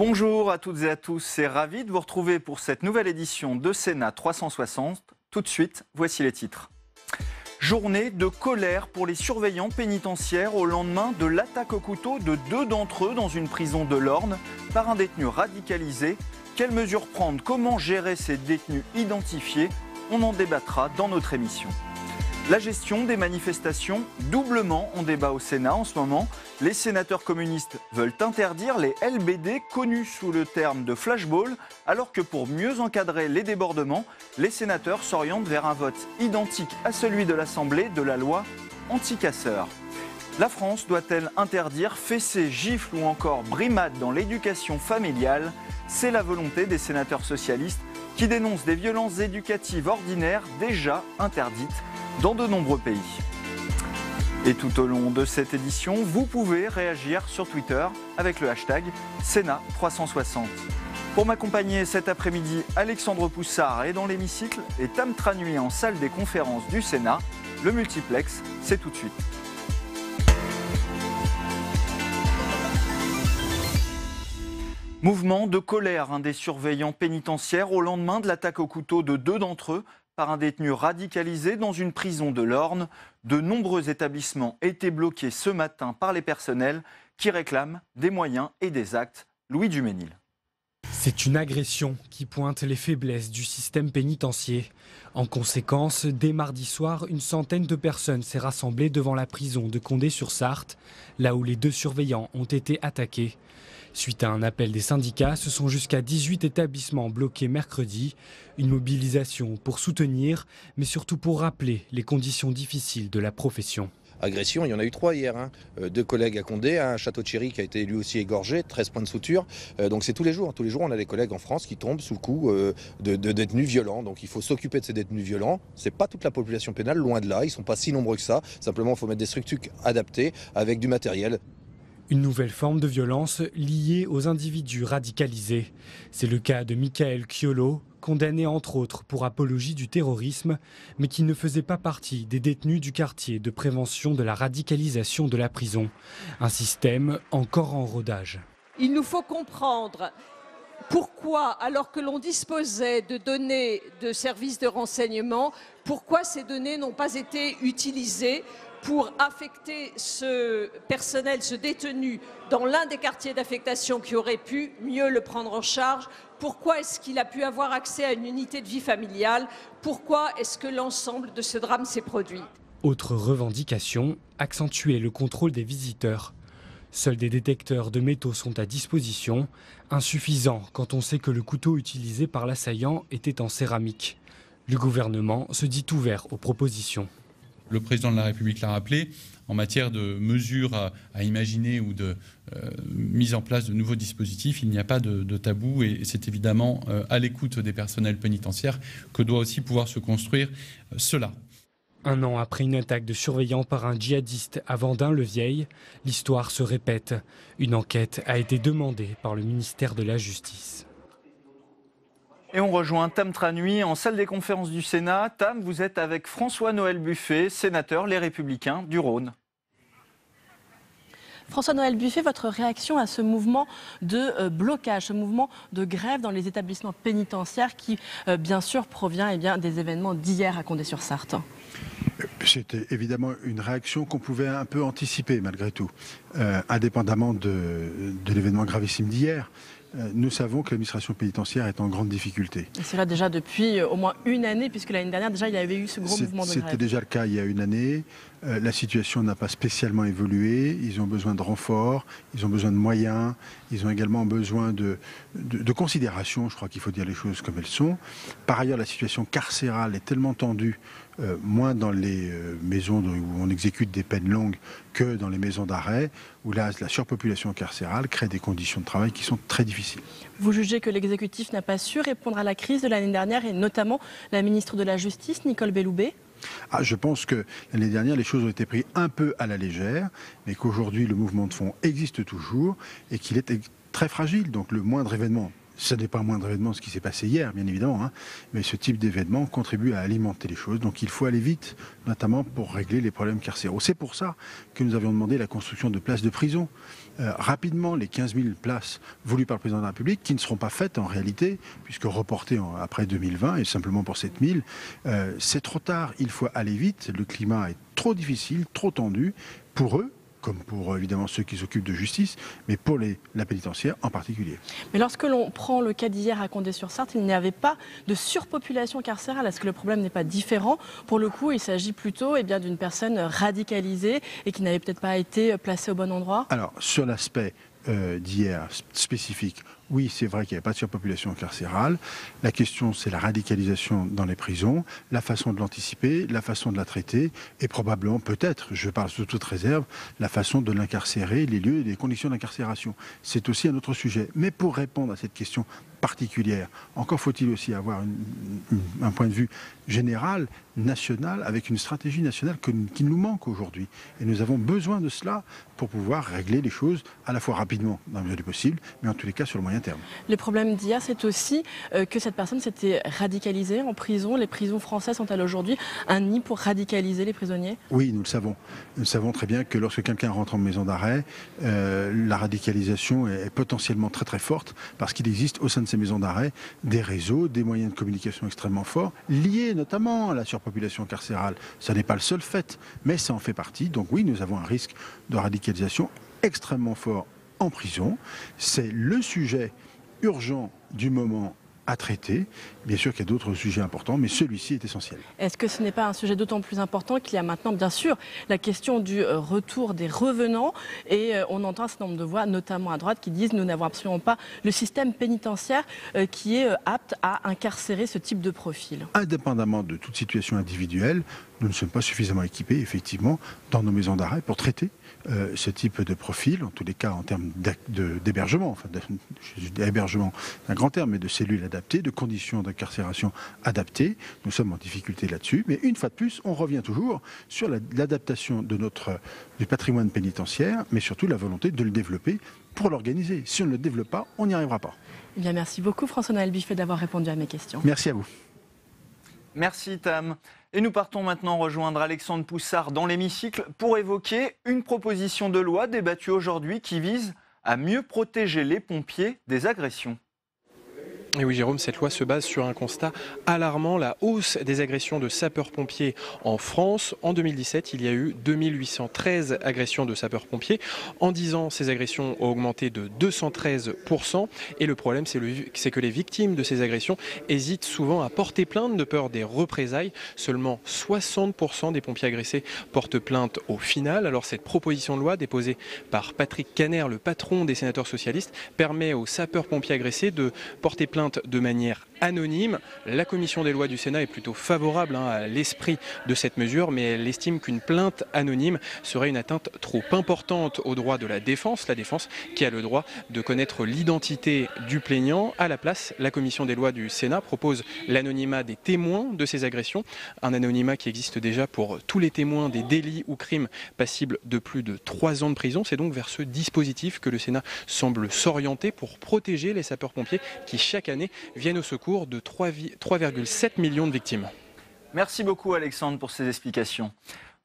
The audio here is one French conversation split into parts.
Bonjour à toutes et à tous, c'est ravi de vous retrouver pour cette nouvelle édition de Sénat 360. Tout de suite, voici les titres. Journée de colère pour les surveillants pénitentiaires au lendemain de l'attaque au couteau de 2 d'entre eux dans une prison de l'Orne par un détenu radicalisé. Quelles mesures prendre? Comment gérer ces détenus identifiés? On en débattra dans notre émission. La gestion des manifestations, doublement en débat au Sénat en ce moment. Les sénateurs communistes veulent interdire les LBD connus sous le terme de flashball, alors que pour mieux encadrer les débordements, les sénateurs s'orientent vers un vote identique à celui de l'Assemblée de la loi anti-casseurs. La France doit-elle interdire fessées, gifles ou encore brimades dans l'éducation familiale? C'est la volonté des sénateurs socialistes qui dénoncent des violences éducatives ordinaires déjà interdites dans de nombreux pays. Et tout au long de cette édition, vous pouvez réagir sur Twitter avec le hashtag Sénat360. Pour m'accompagner cet après-midi, Alexandre Poussard est dans l'hémicycle et Tam Tranui en salle des conférences du Sénat. Le multiplex, c'est tout de suite. Mouvement de colère des surveillants pénitentiaires au lendemain de l'attaque au couteau de 2 d'entre eux par un détenu radicalisé dans une prison de l'Orne. De nombreux établissements étaient bloqués ce matin par les personnels qui réclament des moyens et des actes. Louis Duménil. C'est une agression qui pointe les faiblesses du système pénitentiaire. En conséquence, dès mardi soir, une centaine de personnes s'est rassemblée devant la prison de Condé-sur-Sarthe, là où les 2 surveillants ont été attaqués. Suite à un appel des syndicats, ce sont jusqu'à 18 établissements bloqués mercredi. Une mobilisation pour soutenir, mais surtout pour rappeler les conditions difficiles de la profession. Agression, il y en a eu 3 hier. 2 collègues à Condé, un Château-Thierry qui a été lui aussi égorgé, 13 points de suture. Donc c'est tous les jours. Tous les jours, on a des collègues en France qui tombent sous le coup de détenus violents. Donc il faut s'occuper de ces détenus violents. C'est pas toute la population pénale, loin de là. Ils sont pas si nombreux que ça. Simplement, il faut mettre des structures adaptées avec du matériel. Une nouvelle forme de violence liée aux individus radicalisés. C'est le cas de Michael Chiolo, condamné entre autres pour apologie du terrorisme, mais qui ne faisait pas partie des détenus du quartier de prévention de la radicalisation de la prison. Un système encore en rodage. Il nous faut comprendre pourquoi, alors que l'on disposait de données de services de renseignement, pourquoi ces données n'ont pas été utilisées pour affecter ce personnel, ce détenu, dans l'un des quartiers d'affectation qui aurait pu mieux le prendre en charge. Pourquoi est-ce qu'il a pu avoir accès à une unité de vie familiale? Pourquoi est-ce que l'ensemble de ce drame s'est produit? Autre revendication, accentuer le contrôle des visiteurs. Seuls des détecteurs de métaux sont à disposition, insuffisant quand on sait que le couteau utilisé par l'assaillant était en céramique. Le gouvernement se dit ouvert aux propositions. Le président de la République l'a rappelé, en matière de mesures à imaginer ou de mise en place de nouveaux dispositifs, il n'y a pas de tabou et c'est évidemment à l'écoute des personnels pénitentiaires que doit aussi pouvoir se construire cela. 1 an après une attaque de surveillants par un djihadiste à Vendin-le-Vieil, l'histoire se répète. Une enquête a été demandée par le ministère de la Justice. Et on rejoint Tam Tranui en salle des conférences du Sénat. Tam, vous êtes avec François-Noël Buffet, sénateur Les Républicains du Rhône. François-Noël Buffet, votre réaction à ce mouvement de blocage, ce mouvement de grève dans les établissements pénitentiaires qui, bien sûr, provient des événements d'hier à Condé-sur-Sarthe? C'était évidemment une réaction qu'on pouvait un peu anticiper malgré tout, indépendamment de l'événement gravissime d'hier. Nous savons que l'administration pénitentiaire est en grande difficulté. Et cela déjà depuis au moins une année, puisque l'année dernière déjà il y avait eu ce gros mouvement de grève. C'était déjà le cas il y a une année. La situation n'a pas spécialement évolué. Ils ont besoin de renforts, ils ont besoin de moyens, ils ont également besoin de considération. Je crois qu'il faut dire les choses comme elles sont. Par ailleurs, la situation carcérale est tellement tendue, moins dans les maisons où on exécute des peines longues que dans les maisons d'arrêt, où là, la surpopulation carcérale crée des conditions de travail qui sont très difficiles. Vous jugez que l'exécutif n'a pas su répondre à la crise de l'année dernière, et notamment la ministre de la Justice, Nicole Belloubet? Je pense que l'année dernière, les choses ont été prises un peu à la légère, mais qu'aujourd'hui, le mouvement de fond existe toujours et qu'il est très fragile. Donc le moindre événement, Ce n'est pas un moindre événement ce qui s'est passé hier, bien évidemment, hein, mais ce type d'événement contribue à alimenter les choses. Donc il faut aller vite, notamment pour régler les problèmes carcéraux. C'est pour ça que nous avions demandé la construction de places de prison. Rapidement, les 15 000 places voulues par le président de la République, qui ne seront pas faites en réalité, puisque reportées après 2020 et simplement pour 7 000, c'est trop tard. Il faut aller vite. Le climat est trop difficile, trop tendu pour eux, comme pour évidemment ceux qui s'occupent de justice, mais pour la pénitentiaire en particulier. Mais lorsque l'on prend le cas d'hier à Condé-sur-Sarthe, il n'y avait pas de surpopulation carcérale. Est-ce que le problème n'est pas différent? Pour le coup, il s'agit plutôt d'une personne radicalisée et qui n'avait peut-être pas été placée au bon endroit? Alors, sur l'aspect d'hier spécifique, oui, c'est vrai qu'il n'y avait pas de surpopulation carcérale. La question, c'est la radicalisation dans les prisons, la façon de l'anticiper, la façon de la traiter et probablement, peut-être, je parle sous toute réserve, la façon de l'incarcérer, les lieux et les conditions d'incarcération. C'est aussi un autre sujet. Mais pour répondre à cette question particulière, encore faut-il aussi avoir un point de vue général, national, avec une stratégie nationale qui nous manque aujourd'hui. Et nous avons besoin de cela pour pouvoir régler les choses à la fois rapidement, dans la mesure du possible, mais en tous les cas sur le moyen terme. Le problème d'hier, c'est aussi que cette personne s'était radicalisée en prison. Les prisons françaises sont-elles aujourd'hui un nid pour radicaliser les prisonniers? Oui, nous le savons. Nous savons très bien que lorsque quelqu'un rentre en maison d'arrêt, la radicalisation est potentiellement très très forte parce qu'il existe au sein de ces maisons d'arrêt des réseaux, des moyens de communication extrêmement forts, liés notamment à la surpopulation carcérale. Ça n'est pas le seul fait, mais ça en fait partie. Donc oui, nous avons un risque de radicalisation extrêmement fort en prison. C'est le sujet urgent du moment à traiter. Bien sûr qu'il y a d'autres sujets importants, mais celui-ci est essentiel. Est-ce que ce n'est pas un sujet d'autant plus important qu'il y a maintenant, bien sûr, la question du retour des revenants et on entend un certain nombre de voix, notamment à droite, qui disent nous n'avons absolument pas le système pénitentiaire qui est apte à incarcérer ce type de profil. Indépendamment de toute situation individuelle, nous ne sommes pas suffisamment équipés, effectivement, dans nos maisons d'arrêt pour traiter ce type de profil, en tous les cas en termes d'hébergement, enfin d'hébergement, c'est un grand terme, mais de cellules adaptées, de conditions d'incarcération adaptées. Nous sommes en difficulté là-dessus, mais une fois de plus, on revient toujours sur l'adaptation du patrimoine pénitentiaire, mais surtout la volonté de le développer pour l'organiser. Si on ne le développe pas, on n'y arrivera pas. Eh bien, merci beaucoup François-Noël Buffet d'avoir répondu à mes questions. Merci à vous. Merci Tam. Et nous partons maintenant rejoindre Alexandre Poussard dans l'hémicycle pour évoquer une proposition de loi débattue aujourd'hui qui vise à mieux protéger les pompiers des agressions. Et oui Jérôme, cette loi se base sur un constat alarmant, la hausse des agressions de sapeurs-pompiers en France. En 2017, il y a eu 2813 agressions de sapeurs-pompiers. En 10 ans, ces agressions ont augmenté de 213%. Et le problème, c'est que les victimes de ces agressions hésitent souvent à porter plainte de peur des représailles. Seulement 60% des pompiers agressés portent plainte au final. Alors cette proposition de loi déposée par Patrick Kanner, le patron des sénateurs socialistes, permet aux sapeurs-pompiers agressés de porter plainte de manière anonyme. La commission des lois du Sénat est plutôt favorable à l'esprit de cette mesure, mais elle estime qu'une plainte anonyme serait une atteinte trop importante au droit de la défense qui a le droit de connaître l'identité du plaignant. À la place, la commission des lois du Sénat propose l'anonymat des témoins de ces agressions, un anonymat qui existe déjà pour tous les témoins des délits ou crimes passibles de plus de 3 ans de prison. C'est donc vers ce dispositif que le Sénat semble s'orienter pour protéger les sapeurs-pompiers qui chaque année viennent au secours de 3,7 millions de victimes. Merci beaucoup Alexandre pour ces explications.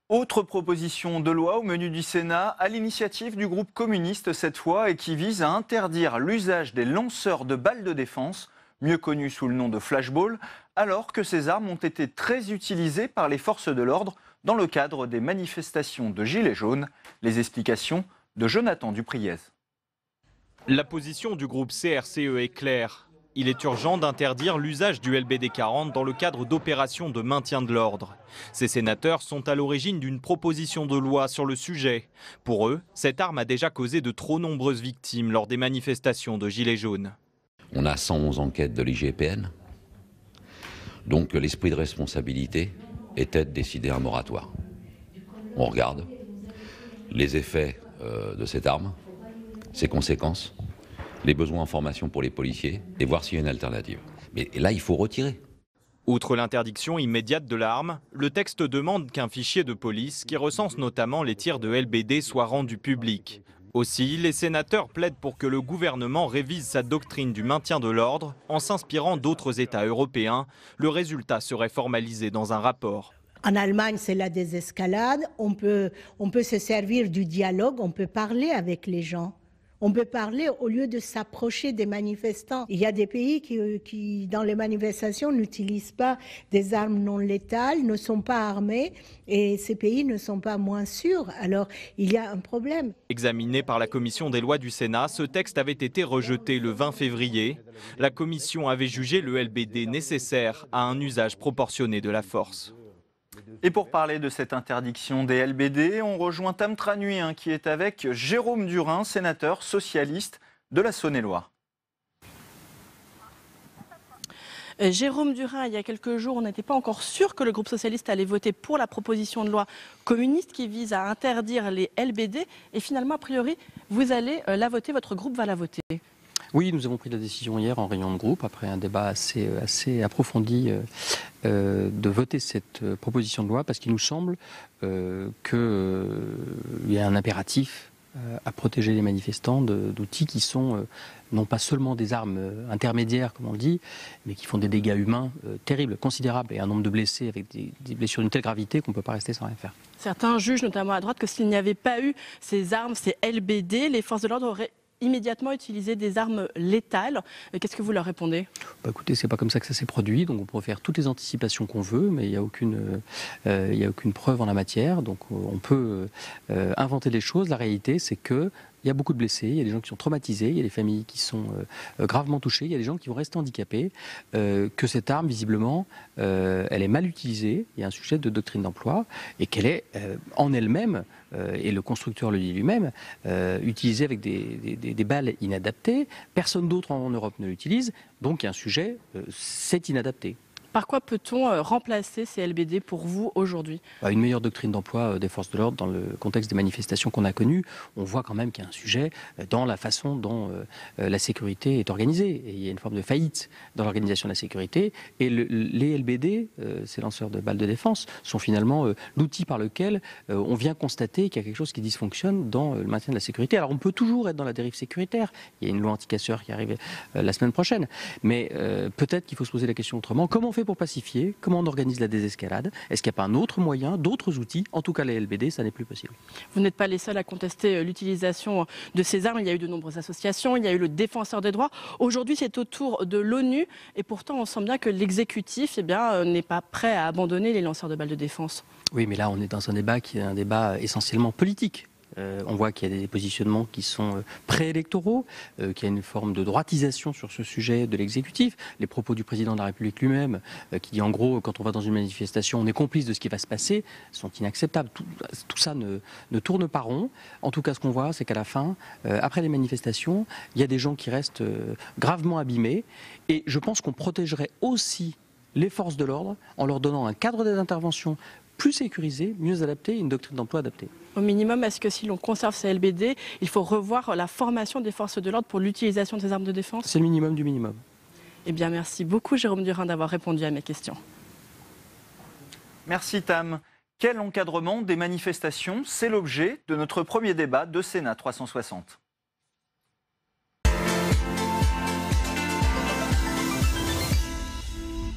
Autre proposition de loi au menu du Sénat, à l'initiative du groupe communiste cette fois, et qui vise à interdire l'usage des lanceurs de balles de défense, mieux connus sous le nom de flashball, alors que ces armes ont été très utilisées par les forces de l'ordre dans le cadre des manifestations de Gilets jaunes. Les explications de Jonathan Dupriez. La position du groupe CRCE est claire. Il est urgent d'interdire l'usage du LBD 40 dans le cadre d'opérations de maintien de l'ordre. Ces sénateurs sont à l'origine d'une proposition de loi sur le sujet. Pour eux, cette arme a déjà causé de trop nombreuses victimes lors des manifestations de Gilets jaunes. On a 111 enquêtes de l'IGPN. Donc l'esprit de responsabilité était de décider un moratoire. On regarde les effets de cette arme, ses conséquences, les besoins en formation pour les policiers et voir s'il y a une alternative. Mais là, il faut retirer. Outre l'interdiction immédiate de l'arme, le texte demande qu'un fichier de police qui recense notamment les tirs de LBD soit rendu public. Aussi, les sénateurs plaident pour que le gouvernement révise sa doctrine du maintien de l'ordre en s'inspirant d'autres États européens. Le résultat serait formalisé dans un rapport. En Allemagne, c'est la désescalade. On peut se servir du dialogue, on peut parler avec les gens. On peut parler au lieu de s'approcher des manifestants. Il y a des pays qui dans les manifestations, n'utilisent pas des armes non létales, ne sont pas armés, et ces pays ne sont pas moins sûrs. Alors, il y a un problème. Examiné par la commission des lois du Sénat, ce texte avait été rejeté le 20 février. La commission avait jugé le LBD nécessaire à un usage proportionné de la force. Et pour parler de cette interdiction des LBD, on rejoint Tam Tranui qui est avec Jérôme Durain, sénateur socialiste de la Saône-et-Loire. Jérôme Durain, il y a quelques jours, on n'était pas encore sûr que le groupe socialiste allait voter pour la proposition de loi communiste qui vise à interdire les LBD. Et finalement, a priori, vous allez la voter, votre groupe va la voter. Oui, nous avons pris la décision hier en réunion de groupe, après un débat assez approfondi, de voter cette proposition de loi parce qu'il nous semble qu'il y a un impératif à protéger les manifestants d'outils qui sont non pas seulement des armes intermédiaires, comme on le dit, mais qui font des dégâts humains terribles, considérables, et un nombre de blessés avec des blessures d'une telle gravité qu'on ne peut pas rester sans rien faire. Certains jugent, notamment à droite, que s'il n'y avait pas eu ces armes, ces LBD, les forces de l'ordre auraient immédiatement utiliser des armes létales. Qu'est-ce que vous leur répondez ? Écoutez, c'est pas comme ça que ça s'est produit, donc on pourrait faire toutes les anticipations qu'on veut, mais il n'y a aucune preuve en la matière, donc on peut inventer des choses. La réalité, c'est que il y a beaucoup de blessés, il y a des gens qui sont traumatisés, il y a des familles qui sont gravement touchées, il y a des gens qui vont rester handicapés, que cette arme, visiblement, elle est mal utilisée, il y a un sujet de doctrine d'emploi, et qu'elle est en elle-même, et le constructeur le dit lui-même, utilisée avec des balles inadaptées. Personne d'autre en Europe ne l'utilise, donc il y a un sujet, c'est inadapté. Par quoi peut-on remplacer ces LBD pour vous aujourd'hui ? Une meilleure doctrine d'emploi des forces de l'ordre dans le contexte des manifestations qu'on a connues. On voit quand même qu'il y a un sujet dans la façon dont la sécurité est organisée. Et il y a une forme de faillite dans l'organisation de la sécurité. Et les LBD, ces lanceurs de balles de défense, sont finalement l'outil par lequel on vient constater qu'il y a quelque chose qui dysfonctionne dans le maintien de la sécurité. Alors on peut toujours être dans la dérive sécuritaire. Il y a une loi anti-casseurs qui arrive la semaine prochaine. Mais peut-être qu'il faut se poser la question autrement. Comment on fait pour pacifier? Comment on organise la désescalade? Est-ce qu'il n'y a pas un autre moyen, d'autres outils? En tout cas, les LBD, ça n'est plus possible. Vous n'êtes pas les seuls à contester l'utilisation de ces armes. Il y a eu de nombreuses associations, il y a eu le Défenseur des droits. Aujourd'hui, c'est au tour de l'ONU. Et pourtant, on sent bien que l'exécutif n'est pas prêt à abandonner les lanceurs de balles de défense. Oui, mais là, on est dans un débat qui est un débat essentiellement politique. On voit qu'il y a des positionnements qui sont préélectoraux, qu'il y a une forme de droitisation sur ce sujet de l'exécutif. Les propos du président de la République lui-même, qui dit en gros, quand on va dans une manifestation, on est complice de ce qui va se passer, sont inacceptables. Tout ça ne tourne pas rond. En tout cas, ce qu'on voit, c'est qu'à la fin, après les manifestations, il y a des gens qui restent gravement abîmés. Et je pense qu'on protégerait aussi les forces de l'ordre en leur donnant un cadre d'intervention plus sécurisé, mieux adapté, une doctrine d'emploi adaptée. Au minimum, est-ce que si l'on conserve ces LBD, il faut revoir la formation des forces de l'ordre pour l'utilisation de ces armes de défense? C'est le minimum du minimum. Eh bien, merci beaucoup Jérôme Durain d'avoir répondu à mes questions. Merci Tam. Quel encadrement des manifestations? C'est l'objet de notre premier débat de Sénat 360.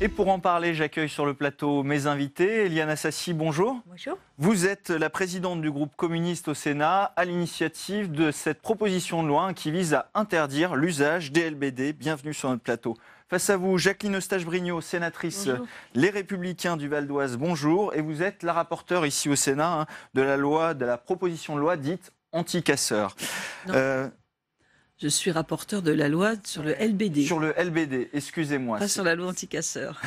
Et pour en parler, j'accueille sur le plateau mes invités. Eliane Assassi, bonjour. Bonjour. Vous êtes la présidente du groupe communiste au Sénat à l'initiative de cette proposition de loi qui vise à interdire l'usage des LBD. Bienvenue sur notre plateau. Face à vous, Jacqueline Eustache-Brignot, sénatrice Les Républicains du Val d'Oise, bonjour. Et vous êtes la rapporteure ici au Sénat de la proposition de loi dite anti-casseurs. Je suis rapporteur de la loi sur le LBD. Sur le LBD, excusez-moi. Pas sur la loi anti-casseurs.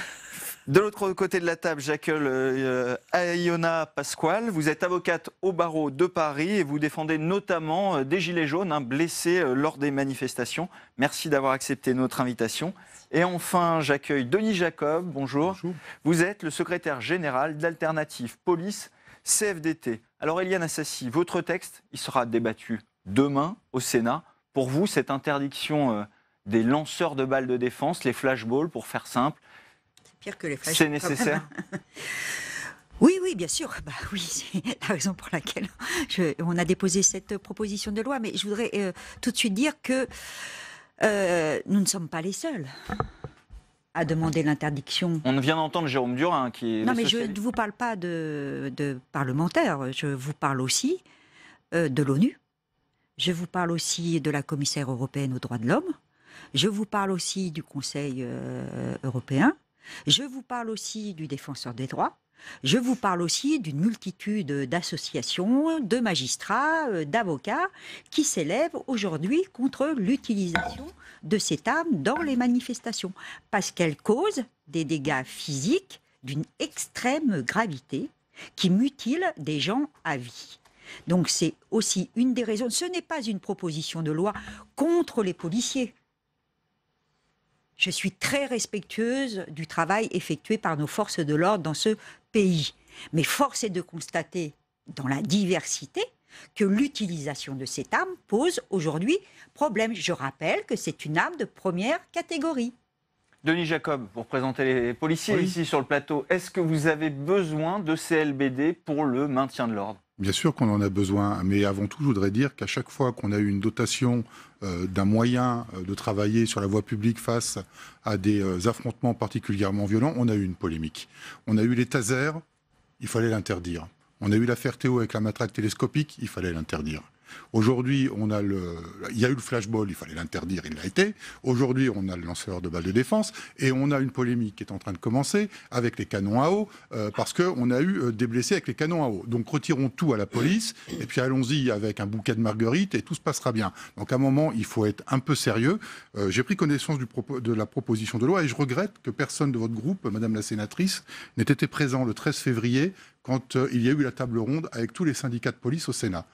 De l'autre côté de la table, j'accueille Aïona Pasquale. Vous êtes avocate au barreau de Paris et vous défendez notamment des gilets jaunes blessés lors des manifestations. Merci d'avoir accepté notre invitation. Et enfin, j'accueille Denis Jacob. Bonjour. Bonjour. Vous êtes le secrétaire général d'Alternative Police CFDT. Alors Eliane Assassi, votre texte, il sera débattu demain au Sénat. Pour vous, cette interdiction des lanceurs de balles de défense, les flashballs, pour faire simple, c'est pire que les flashballs. C'est nécessaire? Oui, oui, bien sûr. Bah, oui, c'est la raison pour laquelle on a déposé cette proposition de loi. Mais je voudrais tout de suite dire que nous ne sommes pas les seuls à demander l'interdiction. On vient d'entendre Jérôme Durain qui est... Non, mais je ne vous parle pas de parlementaires. Je vous parle aussi de l'ONU. Je vous parle aussi de la commissaire européenne aux droits de l'homme. Je vous parle aussi du Conseil européen. Je vous parle aussi du Défenseur des droits. Je vous parle aussi d'une multitude d'associations, de magistrats, d'avocats qui s'élèvent aujourd'hui contre l'utilisation de cette arme dans les manifestations parce qu'elle cause des dégâts physiques d'une extrême gravité qui mutilent des gens à vie. Donc c'est aussi une des raisons. Ce n'est pas une proposition de loi contre les policiers. Je suis très respectueuse du travail effectué par nos forces de l'ordre dans ce pays. Mais force est de constater, dans la diversité, que l'utilisation de cette arme pose aujourd'hui problème. Je rappelle que c'est une arme de première catégorie. Denis Jacob, vous représentez les policiers ici sur le plateau. Est-ce que vous avez besoin de ces LBD pour le maintien de l'ordre ? Bien sûr qu'on en a besoin, mais avant tout, je voudrais dire qu'à chaque fois qu'on a eu une dotation d'un moyen de travailler sur la voie publique face à des affrontements particulièrement violents, on a eu une polémique. On a eu les tasers, il fallait l'interdire. On a eu l'affaire Théo avec la matraque télescopique, il fallait l'interdire. Aujourd'hui, il y a eu le flashball, il fallait l'interdire, il l'a été. Aujourd'hui, on a le lanceur de balles de défense et on a une polémique qui est en train de commencer avec les canons à eau parce qu'on a eu des blessés avec les canons à eau. Donc retirons tout à la police et puis allons-y avec un bouquet de marguerites et tout se passera bien. Donc à un moment, il faut être un peu sérieux. J'ai pris connaissance de la proposition de loi et je regrette que personne de votre groupe, Madame la sénatrice, n'ait été présent le 13 février quand il y a eu la table ronde avec tous les syndicats de police au Sénat.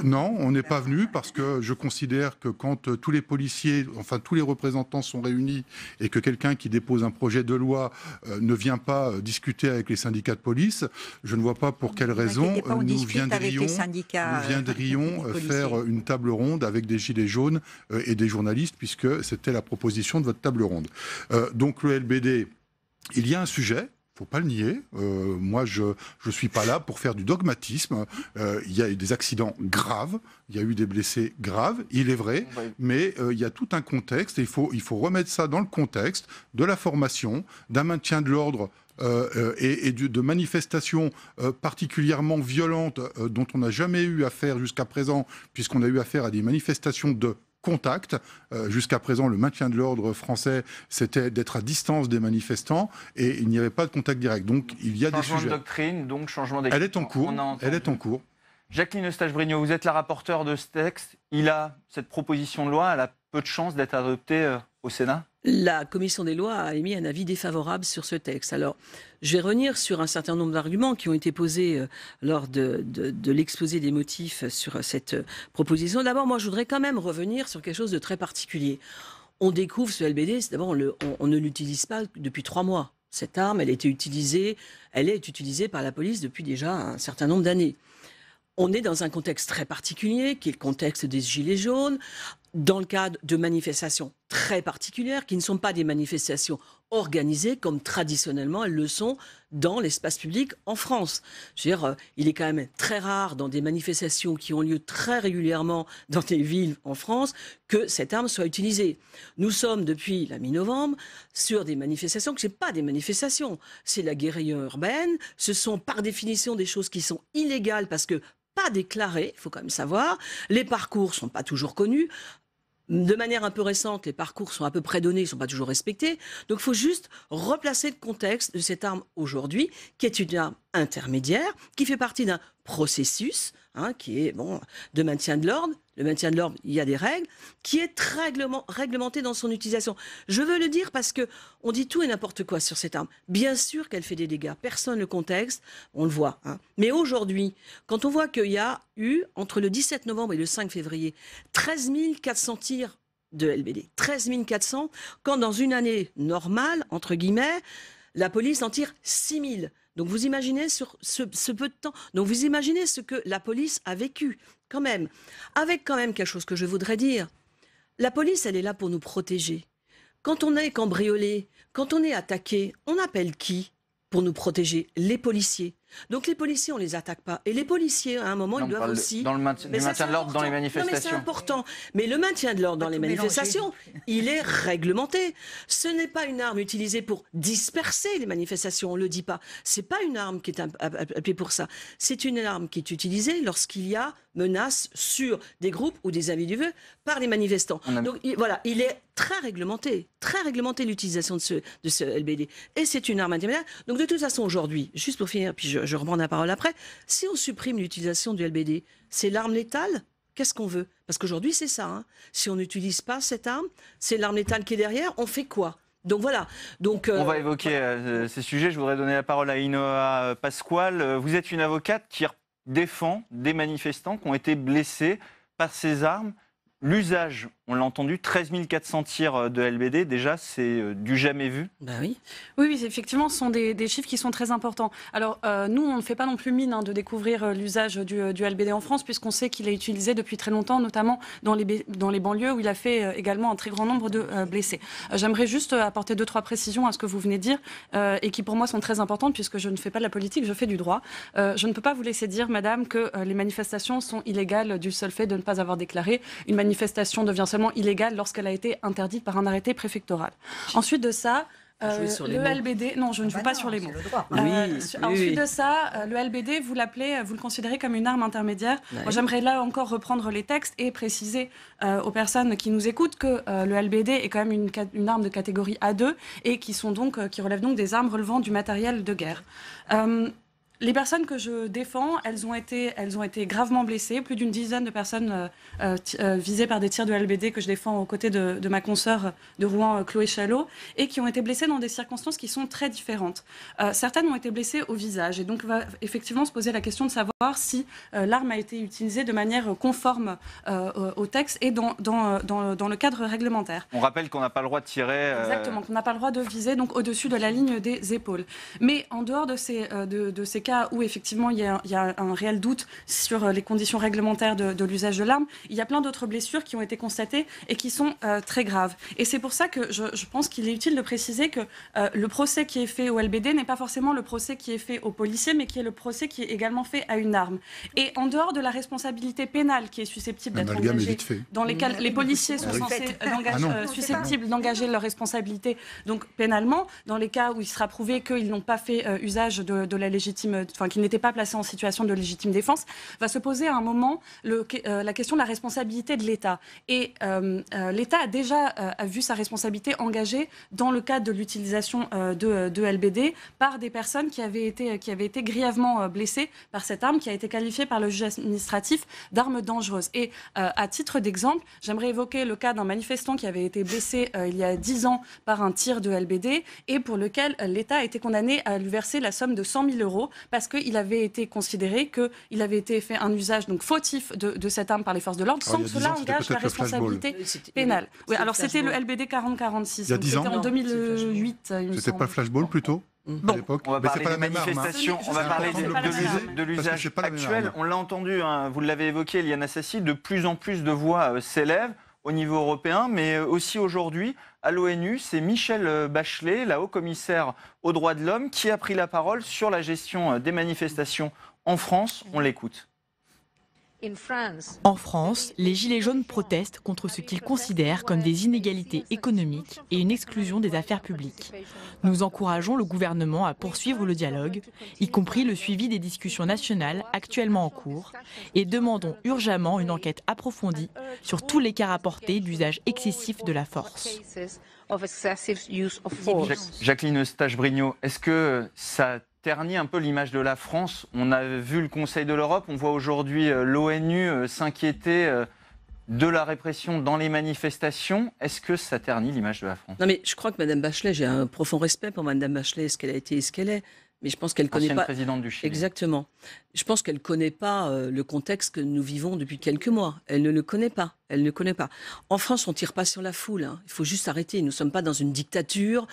Non, on n'est pas venu parce que je considère que quand tous les policiers, enfin tous les représentants sont réunis et que quelqu'un qui dépose un projet de loi ne vient pas discuter avec les syndicats de police, je ne vois pas pour quelle raison nous viendrions faire une table ronde avec des gilets jaunes et des journalistes puisque c'était la proposition de votre table ronde. Donc le LBD, il y a un sujet. Il ne faut pas le nier. Moi, je ne suis pas là pour faire du dogmatisme. Il y a eu des accidents graves, il y a eu des blessés graves, il est vrai, mais il y a tout un contexte et il faut remettre ça dans le contexte de la formation, d'un maintien de l'ordre et de manifestations particulièrement violentes dont on n'a jamais eu affaire jusqu'à présent, puisqu'on a eu affaire à des manifestations de contact. Jusqu'à présent, le maintien de l'ordre français, c'était d'être à distance des manifestants et il n'y avait pas de contact direct. Donc, il y a des sujets. Changement de doctrine, donc changement d'équipe. Elle est en cours. Elle est en cours. Jacqueline Eustache-Brinio, vous êtes la rapporteure de ce texte. Cette proposition de loi, elle a peu de chances d'être adoptée au Sénat ? La commission des lois a émis un avis défavorable sur ce texte. Alors, je vais revenir sur un certain nombre d'arguments qui ont été posés lors de l'exposé des motifs sur cette proposition. D'abord, moi, je voudrais quand même revenir sur quelque chose de très particulier. On découvre ce LBD, d'abord, on ne l'utilise pas depuis 3 mois. Cette arme, elle est utilisée par la police depuis déjà un certain nombre d'années. On est dans un contexte très particulier, qui est le contexte des Gilets jaunes, dans le cadre de manifestations très particulières, qui ne sont pas des manifestations organisées comme traditionnellement elles le sont dans l'espace public en France. Je veux dire, il est quand même très rare dans des manifestations qui ont lieu très régulièrement dans des villes en France que cette arme soit utilisée. Nous sommes depuis la mi-novembre sur des manifestations que ce n'est pas des manifestations, c'est la guérilla urbaine, ce sont par définition des choses qui sont illégales parce que pas déclarées, il faut quand même savoir, les parcours ne sont pas toujours connus. De manière un peu récente, les parcours sont à peu près donnés, ils ne sont pas toujours respectés. Donc il faut juste replacer le contexte de cette arme aujourd'hui, qui est une arme intermédiaire, qui fait partie d'un processus qui est de maintien de l'ordre. Le maintien de l'ordre, il y a des règles, qui est très réglementé dans son utilisation. Je veux le dire parce qu'on dit tout et n'importe quoi sur cette arme. Bien sûr qu'elle fait des dégâts, personne ne contexte, on le voit. Mais aujourd'hui, quand on voit qu'il y a eu, entre le 17 novembre et le 5 février, 13 400 tirs de LBD, 13 400, quand dans une année normale, entre guillemets, la police en tire 6 000. Donc vous imaginez sur ce peu de temps, donc vous imaginez ce que la police a vécu quand même, avec quand même quelque chose que je voudrais dire. La police, elle est là pour nous protéger. Quand on est cambriolé, quand on est attaqué, on appelle qui pour nous protéger les policiers. Donc les policiers, on les attaque pas. Et les policiers, à un moment, Non, ils doivent aussi... du maintien de l'ordre dans les manifestations. Non, mais c'est important. Mais le maintien de l'ordre dans les manifestations, il est réglementé. Ce n'est pas une arme utilisée pour disperser les manifestations, on ne le dit pas. C'est pas une arme qui est appelée pour ça. C'est une arme qui est utilisée lorsqu'il y a menace sur des groupes ou des individus par les manifestants. Donc voilà, il est très réglementé l'utilisation de ce LBD. Et c'est une arme intermédiaire. Donc de toute façon, aujourd'hui, juste pour finir, puis je reprends la parole après, si on supprime l'utilisation du LBD, c'est l'arme létale. Qu'est-ce qu'on veut? Parce qu'aujourd'hui, c'est ça. Hein. Si on n'utilise pas cette arme, c'est l'arme létale qui est derrière, on fait quoi? Donc voilà. Donc, on va évoquer ces sujets. Je voudrais donner la parole à Inoa Pasquale. Vous êtes une avocate qui défend des manifestants qui ont été blessés par ces armes. L'usage, on l'a entendu, 13 400 tirs de LBD, déjà, c'est du jamais vu. Ben oui. Oui, effectivement, ce sont des chiffres qui sont très importants. Alors, nous, on ne fait pas non plus mine de découvrir l'usage du LBD en France, puisqu'on sait qu'il est utilisé depuis très longtemps, notamment dans les banlieues, où il a fait également un très grand nombre de blessés. J'aimerais juste apporter 2-3 précisions à ce que vous venez de dire, et qui pour moi sont très importantes, puisque je ne fais pas de la politique, je fais du droit. Je ne peux pas vous laisser dire, madame, que les manifestations sont illégales du seul fait de ne pas avoir déclaré. Une manifestation devient seulement illégale lorsqu'elle a été interdite par un arrêté préfectoral. Ensuite de ça, le LBD, non, je ne joue pas sur les mots. Ensuite de ça, le LBD, vous le considérez comme une arme intermédiaire. Moi, j'aimerais là encore reprendre les textes et préciser aux personnes qui nous écoutent que le LBD est quand même une arme de catégorie A2 et qui relèvent donc des armes relevant du matériel de guerre. Les personnes que je défends, elles ont été gravement blessées. Plus d'une dizaine de personnes visées par des tirs de LBD que je défends aux côtés de ma consoeur de Rouen, Chloé Chalot, et qui ont été blessées dans des circonstances qui sont très différentes. Certaines ont été blessées au visage. Et donc, on va effectivement se poser la question de savoir si l'arme a été utilisée de manière conforme au texte et dans le cadre réglementaire. On rappelle qu'on n'a pas le droit de tirer... Exactement, qu'on n'a pas le droit de viser donc, au-dessus de la ligne des épaules. Mais en dehors de ces cas où effectivement il y a un réel doute sur les conditions réglementaires de l'usage de l'arme, il y a plein d'autres blessures qui ont été constatées et qui sont très graves. Et c'est pour ça que je pense qu'il est utile de préciser que le procès qui est fait au LBD n'est pas forcément le procès qui est fait aux policiers, mais qui est le procès qui est également fait à une arme. Et en dehors de la responsabilité pénale qui est susceptible d'être engagée, dans lesquelles les policiers sont censés susceptibles d'engager leur responsabilité, donc pénalement, dans les cas où il sera prouvé qu'ils n'ont pas fait usage de la légitime, enfin qu'ils n'étaient pas placés en situation de légitime défense, va se poser à un moment la question de la responsabilité de l'État. Et l'État a déjà vu sa responsabilité engagée dans le cadre de l'utilisation de LBD par des personnes qui avaient été grièvement blessées par cette arme qui a été qualifiée par le juge administratif d'arme dangereuse. Et à titre d'exemple, j'aimerais évoquer le cas d'un manifestant qui avait été blessé il y a 10 ans par un tir de LBD et pour lequel l'État a été condamné à lui verser la somme de 100 000 € parce qu'il avait été considéré qu'il avait été fait un usage donc fautif de cette arme par les forces de l'ordre sans que cela engage la responsabilité pénale. Oui, alors c'était le LBD 4046. C'était en 2008. C'était pas Flashball plutôt Bon, on va parler des manifestations, on va parler de l'usage actuel. On l'a entendu, hein, vous l'avez évoqué, Eliane Assassi, de plus en plus de voix s'élèvent au niveau européen, mais aussi aujourd'hui, à l'ONU, c'est Michelle Bachelet, la haut-commissaire aux droits de l'homme, qui a pris la parole sur la gestion des manifestations en France. On l'écoute. En France, les Gilets jaunes protestent contre ce qu'ils considèrent comme des inégalités économiques et une exclusion des affaires publiques. Nous encourageons le gouvernement à poursuivre le dialogue, y compris le suivi des discussions nationales actuellement en cours, et demandons urgemment une enquête approfondie sur tous les cas rapportés d'usage excessif de la force. Jacqueline Eustache-Brinio, est-ce que ça ternit un peu l'image de la France? On a vu le Conseil de l'Europe, on voit aujourd'hui l'ONU s'inquiéter de la répression dans les manifestations. Est-ce que ça ternit l'image de la France? Non mais je crois que Mme Bachelet, j'ai un profond respect pour Mme Bachelet, ce qu'elle a été et ce qu'elle est. Mais je pense qu'elle connaît pas. Présidente du Chili. Exactement. Je pense qu'elle ne connaît pas le contexte que nous vivons depuis quelques mois. Elle ne le connaît pas. Elle ne connaît pas. En France, on ne tire pas sur la foule. Hein. Il faut juste arrêter. Nous ne sommes pas dans une dictature,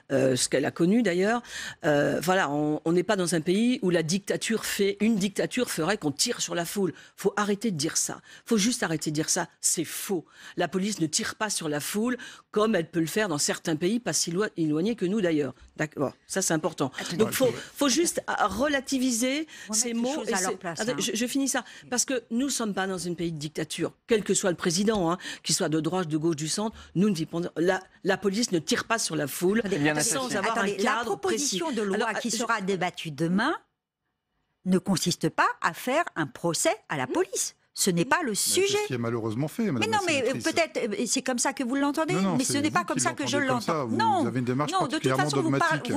ce qu'elle a connu d'ailleurs. Voilà, on n'est pas dans un pays où une dictature ferait qu'on tire sur la foule. Il faut arrêter de dire ça. Il faut juste arrêter de dire ça. C'est faux. La police ne tire pas sur la foule comme elle peut le faire dans certains pays, pas si éloignés que nous d'ailleurs. D'accord. Ça, c'est important. Donc, il faut juste relativiser ces mots. Je finis ça. Parce que nous ne sommes pas dans un pays de dictature, quel que soit le président, qu'il soit de droite, de gauche, du centre. Nous ne dépendons. La police ne tire pas sur la foule sans avoir un cadre la proposition précis. de loi qui sera débattue demain ne consiste pas à faire un procès à la police. Ce n'est pas le sujet. C'est ce qui est malheureusement fait, madame. Mais non, mais peut-être, c'est comme ça que vous l'entendez, mais ce n'est pas comme ça que je l'entends. Non, vous avez une démarche particulièrement dogmatique.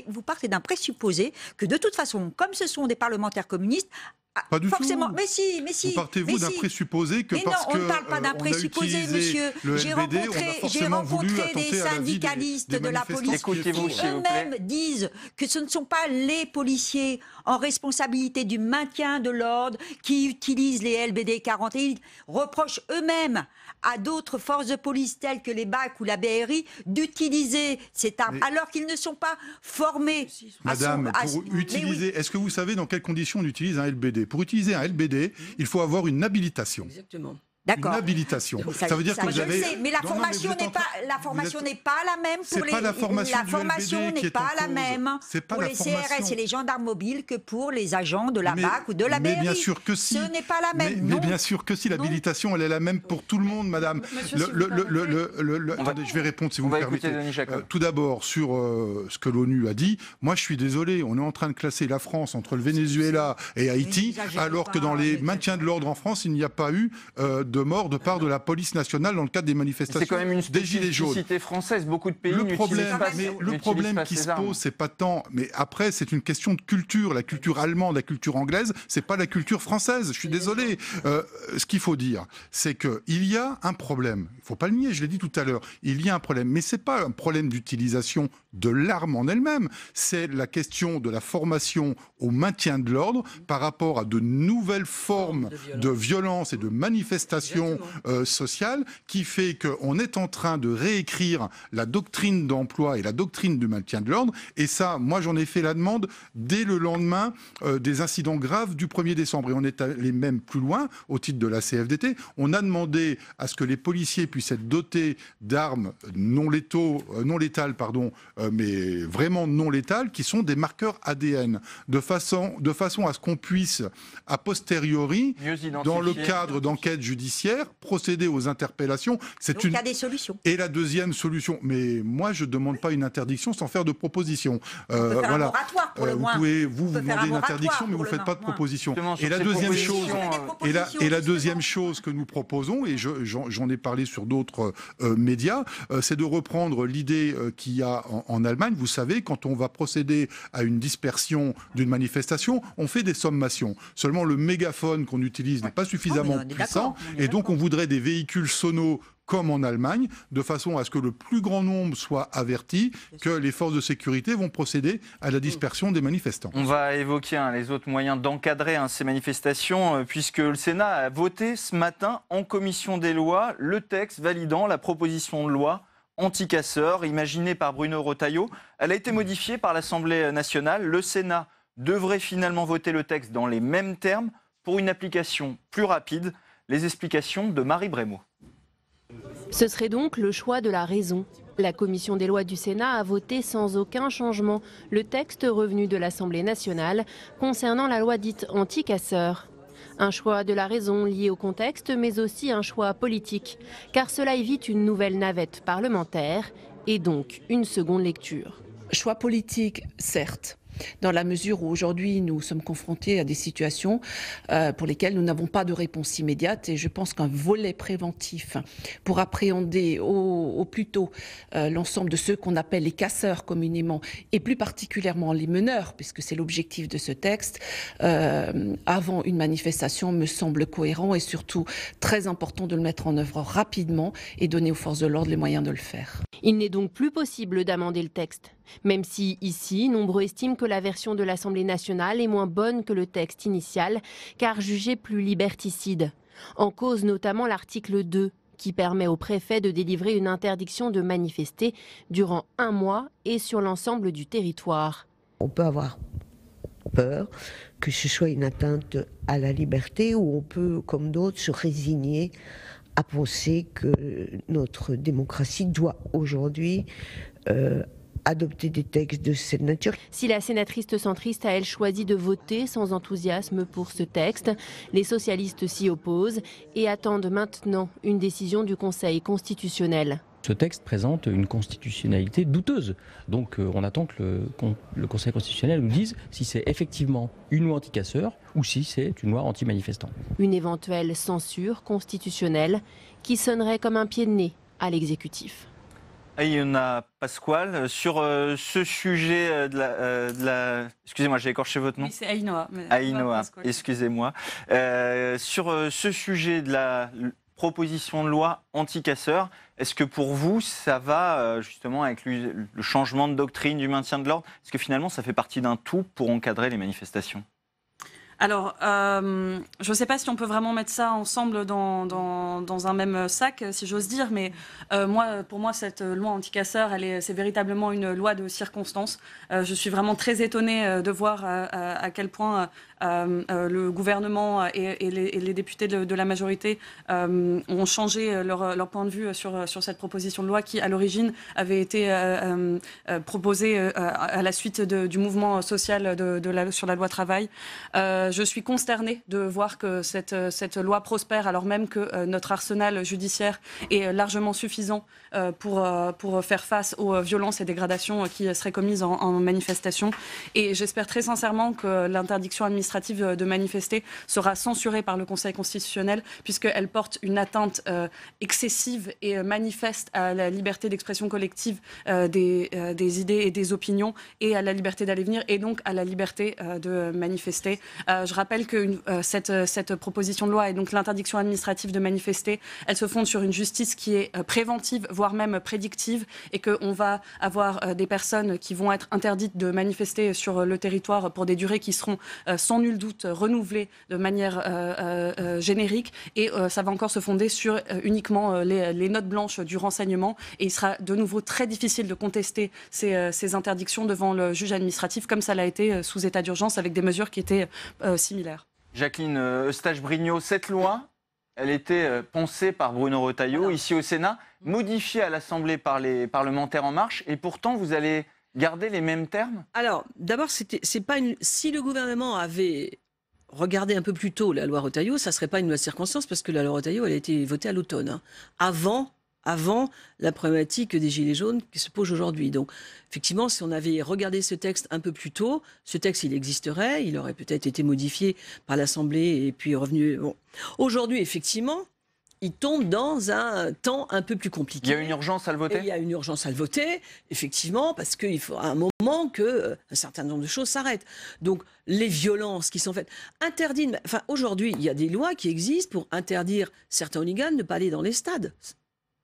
Vous partez d'un présupposé que de toute façon, comme ce sont des parlementaires communistes, pas du forcément, tout. Mais si. Partez-vous d'un présupposé que parce que on ne parle pas d'un présupposé, monsieur. J'ai rencontré des syndicalistes de la police qui eux-mêmes disent que ce ne sont pas les policiers en responsabilité du maintien de l'ordre qui utilisent les LBD 40. Et ils reprochent eux-mêmes à d'autres forces de police telles que les BAC ou la BRI d'utiliser cette arme alors qu'ils ne sont pas formés. Madame, pour utiliser, est-ce que vous savez dans quelles conditions on utilise un LBD ? Pour utiliser un LBD, il faut avoir une habilitation. Exactement. D'accord. Une habilitation. Ça veut dire que vous avez. Mais la formation n'est pas la même pour les. La formation n'est pas la même pour les CRS et les gendarmes mobiles que pour les agents de la BAC ou de la BRI. Mais bien sûr que si. Ce n'est pas la même. Mais bien sûr que si. L'habilitation, elle est la même pour tout le monde, madame. Attendez, je vais répondre si vous me permettez. Tout d'abord, sur ce que l'ONU a dit, moi je suis désolé, on est en train de classer la France entre le Venezuela et Haïti, alors que dans les maintiens de l'ordre en France, il n'y a pas eu de mort de part de la police nationale dans le cadre des manifestations des Gilets jaunes. C'est quand même une spécificité française. Beaucoup de pays le problème qui se pose, c'est pas tant... Mais après, c'est une question de culture. La culture allemande, la culture anglaise, c'est pas la culture française. Je suis désolé. Ce qu'il faut dire, c'est qu'il y a un problème. Il faut pas le nier, je l'ai dit tout à l'heure. Il y a un problème. Mais c'est pas un problème d'utilisation de l'arme en elle-même. C'est la question de la formation au maintien de l'ordre par rapport à de nouvelles formes de violence et de manifestations sociales qui fait qu'on est en train de réécrire la doctrine d'emploi et la doctrine du maintien de l'ordre. Et ça, moi, j'en ai fait la demande dès le lendemain des incidents graves du 1er décembre. Et on est allé même plus loin au titre de la CFDT. On a demandé à ce que les policiers puissent être dotés d'armes non létales, mais vraiment non létales, qui sont des marqueurs ADN, de façon à ce qu'on puisse, a posteriori, dans le cadre d'enquête judiciaire, procéder aux interpellations. Donc il y a des solutions. Et la deuxième solution, mais moi je ne demande pas une interdiction sans faire de proposition. On peut faire un moratoire pour le moins. Vous pouvez vous demander une interdiction, mais vous ne faites pas de proposition. Et la deuxième chose que nous proposons, et j'en ai parlé sur d'autres médias, c'est de reprendre l'idée qu'il y a en Allemagne. Vous savez, quand on va procéder à une dispersion d'une manifestation, on fait des sommations. Seulement le mégaphone qu'on utilise n'est pas suffisamment puissant, et donc on voudrait des véhicules sonos comme en Allemagne, de façon à ce que le plus grand nombre soit averti que les forces de sécurité vont procéder à la dispersion des manifestants. On va évoquer les autres moyens d'encadrer ces manifestations, puisque le Sénat a voté ce matin en commission des lois le texte validant la proposition de loi anti-casseurs imaginée par Bruno Retailleau. Elle a été modifiée par l'Assemblée nationale. Le Sénat devrait finalement voter le texte dans les mêmes termes pour une application plus rapide. Les explications de Marie Brémaud. Ce serait donc le choix de la raison. La commission des lois du Sénat a voté sans aucun changement le texte revenu de l'Assemblée nationale concernant la loi dite anti-casseurs. Un choix de la raison lié au contexte, mais aussi un choix politique, car cela évite une nouvelle navette parlementaire et donc une seconde lecture. Choix politique, certes, dans la mesure où aujourd'hui nous sommes confrontés à des situations pour lesquelles nous n'avons pas de réponse immédiate, et je pense qu'un volet préventif pour appréhender au plus tôt l'ensemble de ceux qu'on appelle les casseurs communément, et plus particulièrement les meneurs, puisque c'est l'objectif de ce texte, avant une manifestation me semble cohérent, et surtout très important de le mettre en œuvre rapidement et donner aux forces de l'ordre les moyens de le faire. Il n'est donc plus possible d'amender le texte. Même si, ici, nombreux estiment que la version de l'Assemblée nationale est moins bonne que le texte initial, car jugée plus liberticide. En cause notamment l'article 2, qui permet au préfet de délivrer une interdiction de manifester durant 1 mois et sur l'ensemble du territoire. On peut avoir peur que ce soit une atteinte à la liberté, ou on peut, comme d'autres, se résigner à penser que notre démocratie doit aujourd'hui adopter des textes de cette nature. Si la sénatrice centriste a, elle, choisi de voter sans enthousiasme pour ce texte, les socialistes s'y opposent et attendent maintenant une décision du Conseil constitutionnel. Ce texte présente une constitutionnalité douteuse. Donc on attend que le Conseil constitutionnel nous dise si c'est effectivement une loi anti-casseurs ou si c'est une loi anti-manifestants. Une éventuelle censure constitutionnelle qui sonnerait comme un pied de nez à l'exécutif. Aïna Pasquale, sur ce sujet de la... Excusez-moi, j'ai écorché votre nom. Oui, c'est Aïnoa. Aïnoa, excusez-moi. Sur ce sujet de la proposition de loi anti-casseurs, est-ce que pour vous, ça va justement avec le changement de doctrine du maintien de l'ordre? Est-ce que finalement, ça fait partie d'un tout pour encadrer les manifestations? Alors, je ne sais pas si on peut vraiment mettre ça ensemble dans un même sac, si j'ose dire, mais pour moi, cette loi anti-casseurs, c'est véritablement une loi de circonstance. Je suis vraiment très étonnée de voir à quel point le gouvernement et les députés de la majorité ont changé leur point de vue sur cette proposition de loi qui, à l'origine, avait été proposée à la suite du mouvement social sur la loi travail. Je suis consternée de voir que cette loi prospère alors même que notre arsenal judiciaire est largement suffisant pour faire face aux violences et dégradations qui seraient commises en manifestation. Et j'espère très sincèrement que l'interdiction administrative de manifester sera censurée par le Conseil constitutionnel puisqu'elle porte une atteinte excessive et manifeste à la liberté d'expression collective des idées et des opinions et à la liberté d'aller venir et donc à la liberté de manifester. Je rappelle que cette proposition de loi et donc l'interdiction administrative de manifester, elle se fonde sur une justice qui est préventive, voire même prédictive, et qu'on va avoir des personnes qui vont être interdites de manifester sur le territoire pour des durées qui seront sans nul doute renouvelées de manière générique, et ça va encore se fonder sur uniquement les notes blanches du renseignement, et il sera de nouveau très difficile de contester ces interdictions devant le juge administratif, comme ça l'a été sous état d'urgence avec des mesures qui étaient similaires. Jacqueline Eustache-Brinio, cette loi, elle était pensée par Bruno Retailleau ici au Sénat, modifiée à l'Assemblée par les parlementaires En Marche, et pourtant vous allez garder les mêmes termes? Alors, d'abord, si le gouvernement avait regardé un peu plus tôt la loi Retailleau, ça ne serait pas une loi de circonstance, parce que la loi Retailleau, elle a été votée à l'automne, hein, avant la problématique des Gilets jaunes qui se pose aujourd'hui. Donc, effectivement, si on avait regardé ce texte un peu plus tôt, ce texte, il existerait, il aurait peut-être été modifié par l'Assemblée et puis revenu... Bon. Aujourd'hui, effectivement, il tombe dans un temps un peu plus compliqué. Il y a une urgence à le voter? Il y a une urgence à le voter, effectivement, parce qu'il faut un moment qu'un certain nombre de choses s'arrêtent. Donc, les violences qui sont faites, enfin, aujourd'hui, il y a des lois qui existent pour interdire certains hooligans de ne pas aller dans les stades.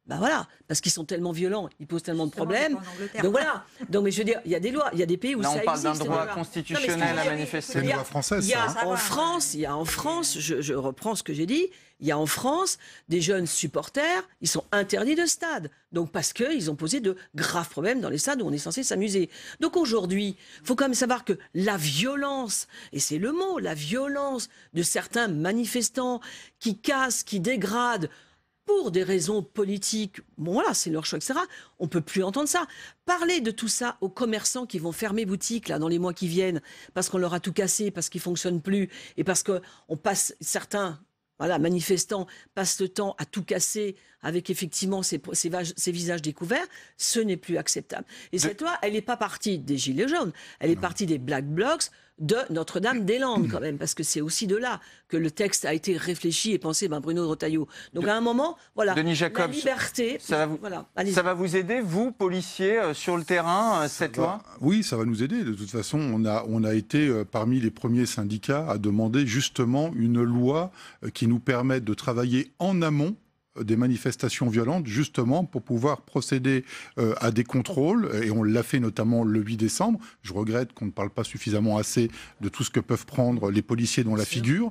Ben voilà, parce qu'ils sont tellement violents, ils posent tellement de problèmes. Donc voilà. Donc, mais je veux dire, il y a des lois, il y a des pays où là, ça existe. Là, on parle d'un droit constitutionnel à manifester. C'est une loi française, il y a ça. En France, je reprends ce que j'ai dit, il y a en France des jeunes supporters, ils sont interdits de stade. Donc parce qu'ils ont posé de graves problèmes dans les stades où on est censé s'amuser. Donc aujourd'hui, il faut quand même savoir que la violence, et c'est le mot, la violence de certains manifestants qui cassent, qui dégradent, pour des raisons politiques, bon voilà, c'est leur choix, etc. On ne peut plus entendre ça. Parler de tout ça aux commerçants qui vont fermer boutique là, dans les mois qui viennent, parce qu'on leur a tout cassé, parce qu'ils ne fonctionnent plus, et parce qu'on passe, certains manifestants passent le temps à tout casser avec effectivement ces visages découverts, ce n'est plus acceptable. Et cette loi, elle n'est pas partie des Gilets jaunes, elle est partie des Black Blocs, de Notre-Dame-des-Landes quand même, parce que c'est aussi de là que le texte a été réfléchi et pensé par Bruno Retailleau. Donc à un moment, voilà, Denis Jacobs, la liberté... ça va vous aider, vous, policiers, sur le terrain, cette loi? Oui, ça va nous aider. De toute façon, on a été parmi les premiers syndicats à demander justement une loi qui nous permette de travailler en amont des manifestations violentes, justement pour pouvoir procéder à des contrôles, et on l'a fait notamment le 8 décembre. Je regrette qu'on ne parle pas suffisamment assez de tout ce que peuvent prendre les policiers dans la figure,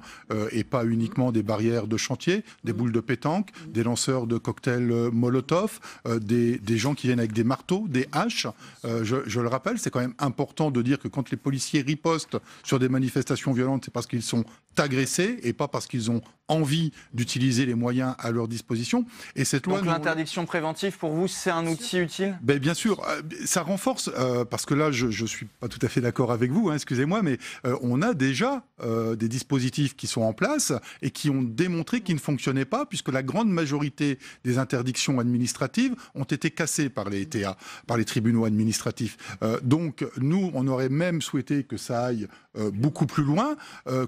et pas uniquement des barrières de chantier, des boules de pétanque, des lanceurs de cocktails Molotov, des gens qui viennent avec des marteaux, des haches. Je le rappelle, c'est quand même important de dire que quand les policiers ripostent sur des manifestations violentes, c'est parce qu'ils sont agressés et pas parce qu'ils ont envie d'utiliser les moyens à leur disposition. Et cette loi, donc l'interdiction préventive, pour vous, c'est un outil utile ? Bien sûr, ça renforce, parce que là, je ne suis pas tout à fait d'accord avec vous, hein, excusez-moi, mais on a déjà des dispositifs qui sont en place et qui ont démontré qu'ils ne fonctionnaient pas, puisque la grande majorité des interdictions administratives ont été cassées par les TA, par les tribunaux administratifs. Donc, nous, on aurait même souhaité que ça aille beaucoup plus loin,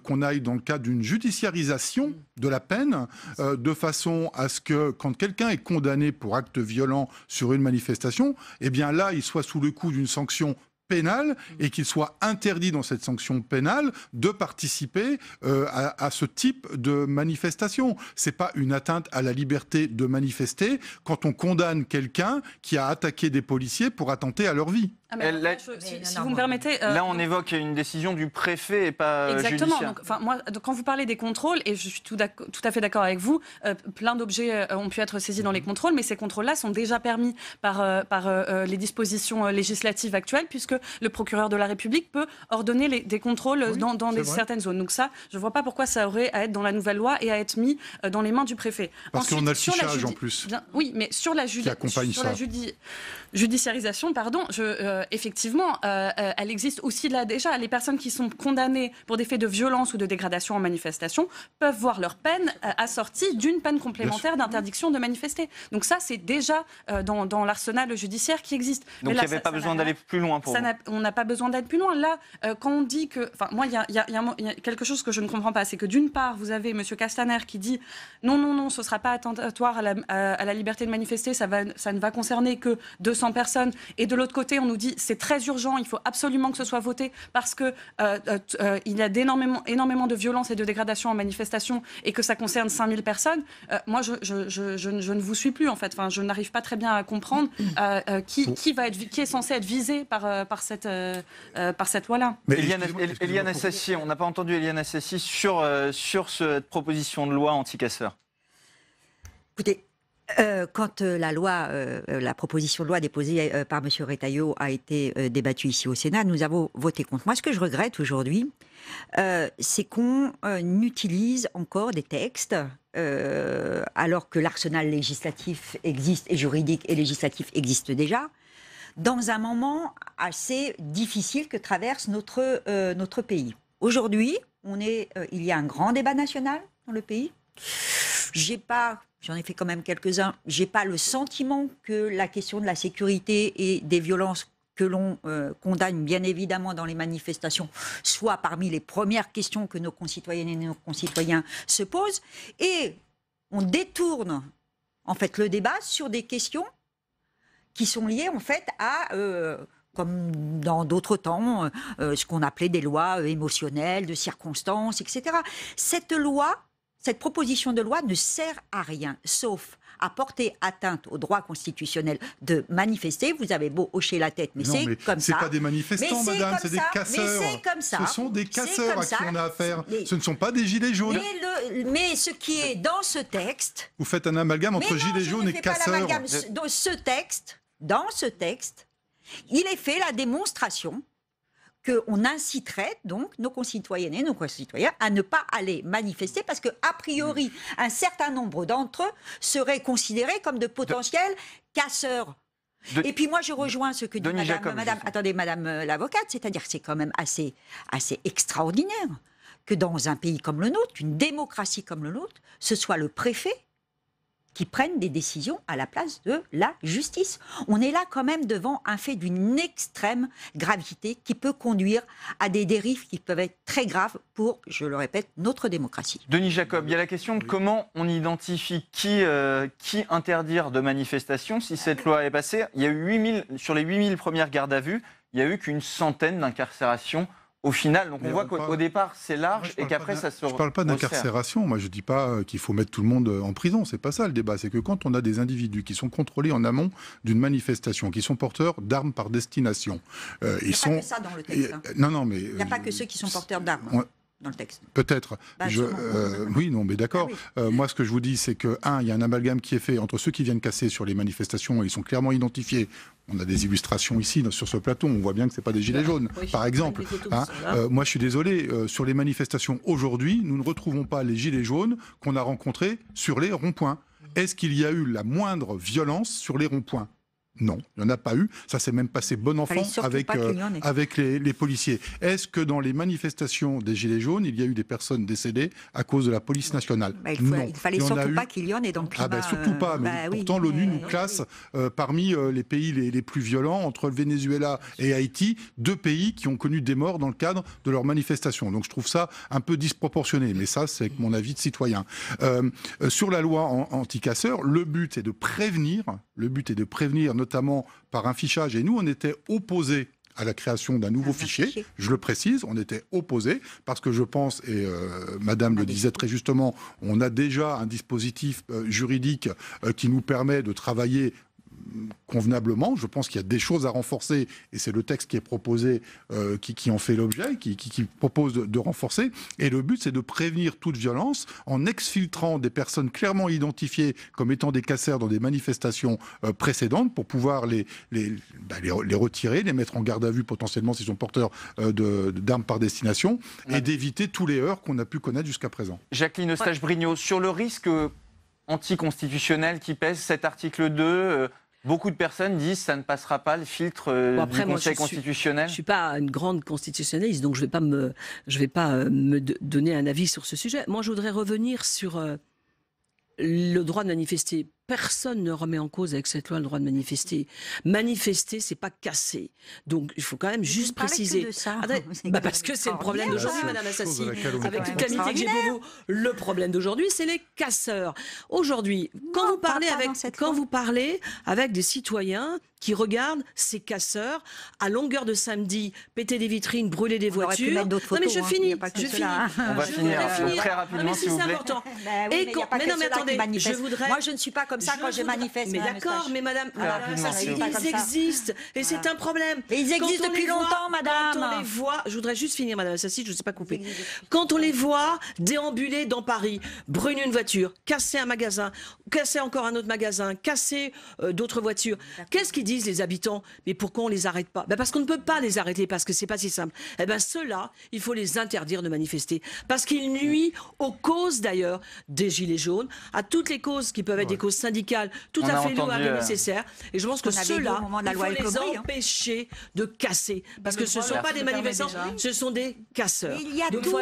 qu'on aille dans le cadre d'une judiciarisation de la peine, de façon à ce que quand quelqu'un est condamné pour acte violent sur une manifestation, eh bien là, il soit sous le coup d'une sanction pénale et qu'il soit interdit dans cette sanction pénale de participer à ce type de manifestation. C'est pas une atteinte à la liberté de manifester quand on condamne quelqu'un qui a attaqué des policiers pour attenter à leur vie. Ah mais si vous me permettez... Là, on évoque une décision du préfet et pas exactement. judiciaire. Donc, quand vous parlez des contrôles, et je suis tout à fait d'accord avec vous, plein d'objets ont pu être saisis dans les contrôles, mais ces contrôles-là sont déjà permis par les dispositions législatives actuelles, puisque le procureur de la République peut ordonner des contrôles dans certaines zones. Donc ça, je ne vois pas pourquoi ça aurait à être dans la nouvelle loi et à être mis dans les mains du préfet. Parce qu'on a le fichage en plus. Oui, mais sur la judiciarisation, pardon, effectivement, elle existe aussi là déjà. Les personnes qui sont condamnées pour des faits de violence ou de dégradation en manifestation peuvent voir leur peine assortie d'une peine complémentaire d'interdiction de manifester. Donc ça, c'est déjà dans l'arsenal judiciaire qui existe. Donc il n'y avait pas besoin d'aller plus loin pour vous. On n'a pas besoin d'aller plus loin. Là, quand on dit que... Enfin, moi, il y a quelque chose que je ne comprends pas. C'est que d'une part, vous avez M. Castaner qui dit non, ce ne sera pas attentatoire à la liberté de manifester, ça ne va concerner que 200 personnes. Et de l'autre côté, on nous dit c'est très urgent, il faut absolument que ce soit voté parce qu'il y a énormément de violence et de dégradation en manifestation et que ça concerne 5000 personnes. Moi, je ne vous suis plus, en fait. Enfin, je n'arrive pas très bien à comprendre qui est censé être visé par cette loi-là. Éliane Assassi, on n'a pas entendu Éliane Assassi sur cette proposition de loi anti-casseurs. Écoutez, quand la proposition de loi déposée par M. Retailleau a été débattue ici au Sénat, nous avons voté contre. Moi, ce que je regrette aujourd'hui, c'est qu'on utilise encore des textes, alors que l'arsenal législatif existe, et juridique et législatif existe déjà, dans un moment assez difficile que traverse notre pays. Aujourd'hui, il y a un grand débat national dans le pays. J'en ai fait quand même quelques-uns. J'ai pas le sentiment que la question de la sécurité et des violences que l'on condamne bien évidemment dans les manifestations soit parmi les premières questions que nos concitoyennes et nos concitoyens se posent. Et on détourne en fait le débat sur des questions qui sont liées en fait à comme dans d'autres temps, ce qu'on appelait des lois émotionnelles, de circonstances, etc. Cette proposition de loi ne sert à rien, sauf à porter atteinte au droit constitutionnel de manifester. Vous avez beau hocher la tête, mais c'est comme ça. C'est pas des manifestants, madame, c'est des casseurs. Mais c'est comme ça. Ce sont des casseurs à qui on a affaire. Ce ne sont pas des gilets jaunes. Mais ce qui est dans ce texte... Vous faites un amalgame entre gilets jaunes et casseurs. Dans ce texte, il est fait la démonstration qu'on inciterait donc nos concitoyennes et nos concitoyens à ne pas aller manifester parce qu'a priori, un certain nombre d'entre eux seraient considérés comme de potentiels casseurs. Et puis moi, je rejoins ce que dit madame l'avocate, c'est-à-dire que c'est quand même assez extraordinaire que dans un pays comme le nôtre, une démocratie comme le nôtre, ce soit le préfet qui prennent des décisions à la place de la justice. On est là quand même devant un fait d'une extrême gravité qui peut conduire à des dérives qui peuvent être très graves pour, je le répète, notre démocratie. Denis Jacob, il y a la question de comment on identifie qui interdire de manifestation si cette loi est passée. Il y a eu sur les 8000 premières gardes à vue, il n'y a eu qu'une centaine d'incarcérations au final. Donc Mais on voit on qu'au parle- départ c'est large et qu'après ça se Je ne parle pas resserre. d'incarcération. Moi, je ne dis pas qu'il faut mettre tout le monde en prison. C'est pas ça le débat. C'est que quand on a des individus qui sont contrôlés en amont d'une manifestation, qui sont porteurs d'armes par destination, Il n'y a pas que ça dans le texte. hein. Non, mais Il n'y a pas que ceux qui sont porteurs d'armes. Ouais. Dans le texte. Peut-être. Bah, Oui, non, mais d'accord. Moi, ce que je vous dis, c'est que, il y a un amalgame qui est fait entre ceux qui viennent casser sur les manifestations, et ils sont clairement identifiés. On a des illustrations ici, sur ce plateau, on voit bien que ce n'est pas des gilets jaunes, par exemple. Moi, je suis désolé, sur les manifestations aujourd'hui, nous ne retrouvons pas les gilets jaunes qu'on a rencontrés sur les ronds-points. Est-ce qu'il y a eu la moindre violence sur les ronds-points ? Non, il n'y en a pas eu. Ça s'est même passé bon enfant avec les policiers. Est-ce que dans les manifestations des Gilets jaunes, il y a eu des personnes décédées à cause de la police nationale ? Non. Il fallait surtout pas qu'il y en ait dans le climat. Surtout pas. Mais pourtant, l'ONU nous classe parmi les pays les plus violents, entre le Venezuela et Haïti, 2 pays qui ont connu des morts dans le cadre de leurs manifestations. Donc je trouve ça un peu disproportionné. Mais ça, c'est mon avis de citoyen. Sur la loi anti-casseurs, le but est de prévenir. Le but est de prévenir, notamment par un fichage. Et nous, on était opposés à la création d'un nouveau fichier. Je le précise, on était opposés parce que je pense, et Madame le disait très justement, on a déjà un dispositif juridique qui nous permet de travailler convenablement. Je pense qu'il y a des choses à renforcer et c'est le texte qui est proposé qui en fait l'objet, qui propose de renforcer. Et le but, c'est de prévenir toute violence en exfiltrant des personnes clairement identifiées comme étant des casseurs dans des manifestations précédentes pour pouvoir les retirer, les mettre en garde à vue potentiellement s'ils sont porteurs d'armes par destination et d'éviter tous les heurts qu'on a pu connaître jusqu'à présent. Jacqueline Eustache-Brinio, sur le risque anticonstitutionnel qui pèse cet article 2, beaucoup de personnes disent que ça ne passera pas le filtre du Conseil constitutionnel. Je ne suis pas une grande constitutionnaliste, donc je ne vais pas me donner un avis sur ce sujet. Moi, je voudrais revenir sur le droit de manifester. Personne ne remet en cause avec cette loi le droit de manifester. Manifester, c'est pas casser. Donc, il faut quand même juste préciser. Que de ça. Parce que c'est le problème d'aujourd'hui, Madame Assassi. Avec toute l'amitié que j'ai pour vous, le problème d'aujourd'hui, c'est les casseurs. Aujourd'hui, quand vous parlez avec des citoyens qui regardent ces casseurs à longueur de samedi péter des vitrines, brûler des voitures. Non mais je finis. On va finir très rapidement, s'il vous plaît. C'est important. Moi, je ne suis pas comme ça quand je manifeste. Mais d'accord, mais Madame Assassi, ils existent et c'est un problème. Mais ils existent depuis longtemps, Madame. Quand on les voit, je voudrais juste finir, Madame Assassi, je ne sais pas couper. Quand on les voit déambuler dans Paris, brûler une voiture, casser un magasin, casser encore un autre magasin, casser d'autres voitures, qu'est-ce qu'ils disent les habitants? Mais pourquoi on les arrête pas? Parce qu'on ne peut pas les arrêter, parce que c'est pas si simple. Ceux-là, il faut les interdire de manifester, parce qu'ils nuisent aux causes d'ailleurs des Gilets jaunes, à toutes les causes qui peuvent être des causes syndicales, tout à fait louables et nécessaires. Et je pense que ceux-là, il faut les empêcher de casser, parce que ce ne sont pas des manifestants, ce sont des casseurs. Il y a tout.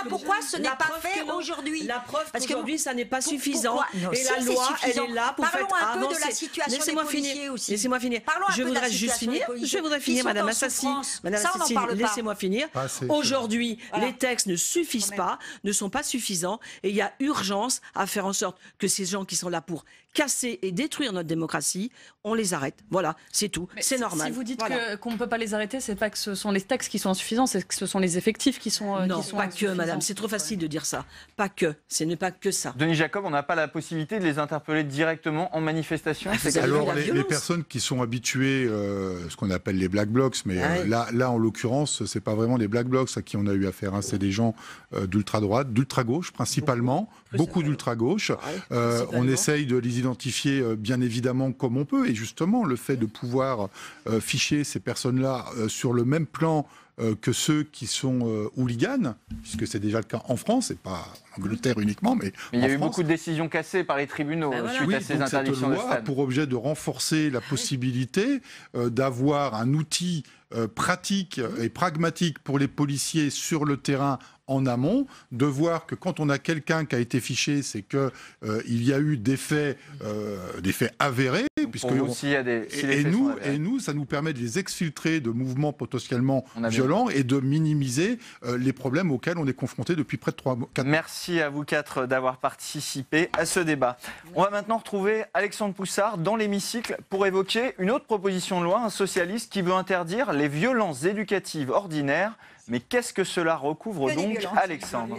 Pourquoi ce n'est pas fait aujourd'hui? La preuve qu'aujourd'hui, ça n'est pas suffisant. Et la loi, elle est là pour faire avancer. Parlons un peu de la situation des policiers aussi. Laissez-moi finir. Je voudrais juste finir. Je voudrais finir, Madame Assassi. Madame Assassi, laissez-moi finir. Aujourd'hui, les textes ne suffisent pas, ne sont pas suffisants, et il y a urgence à faire en sorte que ces gens qui sont là pour casser et détruire notre démocratie, on les arrête. Voilà, c'est tout. C'est normal. Si vous dites qu'on ne peut pas les arrêter, c'est pas que ce sont les textes qui sont insuffisants, c'est que ce sont les effectifs qui sont non, pas que, Madame. C'est trop facile de dire ça. Pas que. Ce n'est pas que ça. Denis Jacob, on n'a pas la possibilité de les interpeller directement en manifestation. Alors, les personnes qui sont habituées, ce qu'on appelle les black blocs, mais là, en l'occurrence, c'est pas vraiment les black blocs à qui on a eu affaire. C'est des gens d'ultra-droite, d'ultra-gauche principalement, beaucoup d'ultra-gauche. On essaye de les identifier bien évidemment comme on peut. Et justement, le fait de pouvoir ficher ces personnes-là sur le même plan que ceux qui sont hooligans, puisque c'est déjà le cas en France, et pas en Angleterre uniquement, mais il y a eu beaucoup de décisions cassées par les tribunaux suite à ces interdictions de stade. Cette loi a pour objet de renforcer la possibilité d'avoir un outil pratique et pragmatique pour les policiers sur le terrain en amont, de voir que quand on a quelqu'un qui a été fiché, c'est que il y a eu des faits avérés, puisque nous, ça nous permet de les exfiltrer de mouvements potentiellement violents et de minimiser les problèmes auxquels on est confronté depuis près de 4 mois. Merci à vous 4 d'avoir participé à ce débat. On va maintenant retrouver Alexandre Poussard dans l'hémicycle pour évoquer une autre proposition de loi, un socialiste qui veut interdire les violences éducatives ordinaires Mais qu'est-ce que cela recouvre donc, Alexandre?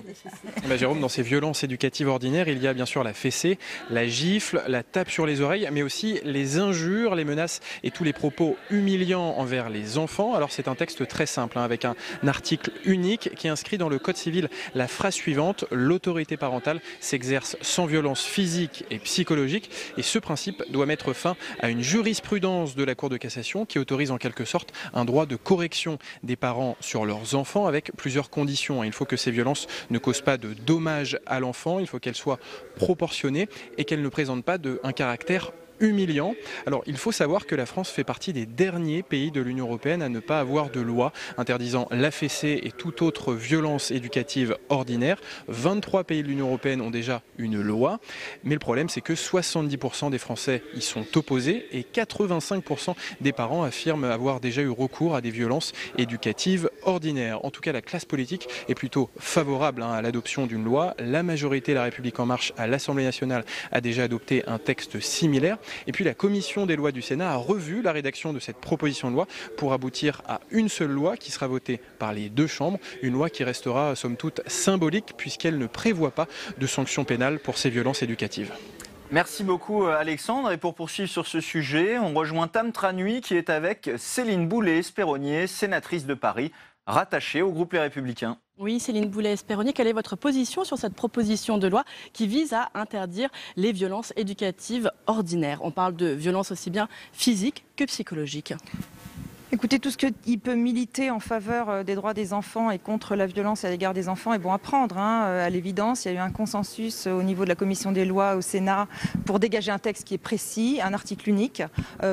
Jérôme, dans ces violences éducatives ordinaires, il y a bien sûr la fessée, la gifle, la tape sur les oreilles, mais aussi les injures, les menaces et tous les propos humiliants envers les enfants. Alors c'est un texte très simple, avec un article unique qui inscrit dans le Code civil la phrase suivante: l'autorité parentale s'exerce sans violence physique et psychologique. Et ce principe doit mettre fin à une jurisprudence de la Cour de cassation qui autorise en quelque sorte un droit de correction des parents sur leurs enfants avec plusieurs conditions. Il faut que ces violences ne causent pas de dommages à l'enfant, il faut qu'elles soient proportionnées et qu'elles ne présentent pas un caractère humiliant. Alors il faut savoir que la France fait partie des derniers pays de l'Union européenne à ne pas avoir de loi interdisant la fessée et toute autre violence éducative ordinaire. 23 pays de l'Union européenne ont déjà une loi, mais le problème c'est que 70% des Français y sont opposés et 85% des parents affirment avoir déjà eu recours à des violences éducatives ordinaires. En tout cas, la classe politique est plutôt favorable à l'adoption d'une loi. La majorité La République En Marche à l'Assemblée nationale a déjà adopté un texte similaire. Et puis la commission des lois du Sénat a revu la rédaction de cette proposition de loi pour aboutir à une seule loi qui sera votée par les deux chambres. Une loi qui restera somme toute symbolique puisqu'elle ne prévoit pas de sanctions pénales pour ces violences éducatives. Merci beaucoup Alexandre. Et pour poursuivre sur ce sujet, on rejoint Tam Tranui qui est avec Céline Boulay-Espéronnier, sénatrice de Paris, rattachée au groupe Les Républicains. Oui, Céline Boulay-Espéronnier, quelle est votre position sur cette proposition de loi qui vise à interdire les violences éducatives ordinaires? On parle de violences aussi bien physiques que psychologiques. Écoutez, tout ce qui peut militer en faveur des droits des enfants et contre la violence à l'égard des enfants est bon à prendre. À l'évidence, il y a eu un consensus au niveau de la commission des lois au Sénat pour dégager un texte qui est précis, un article unique,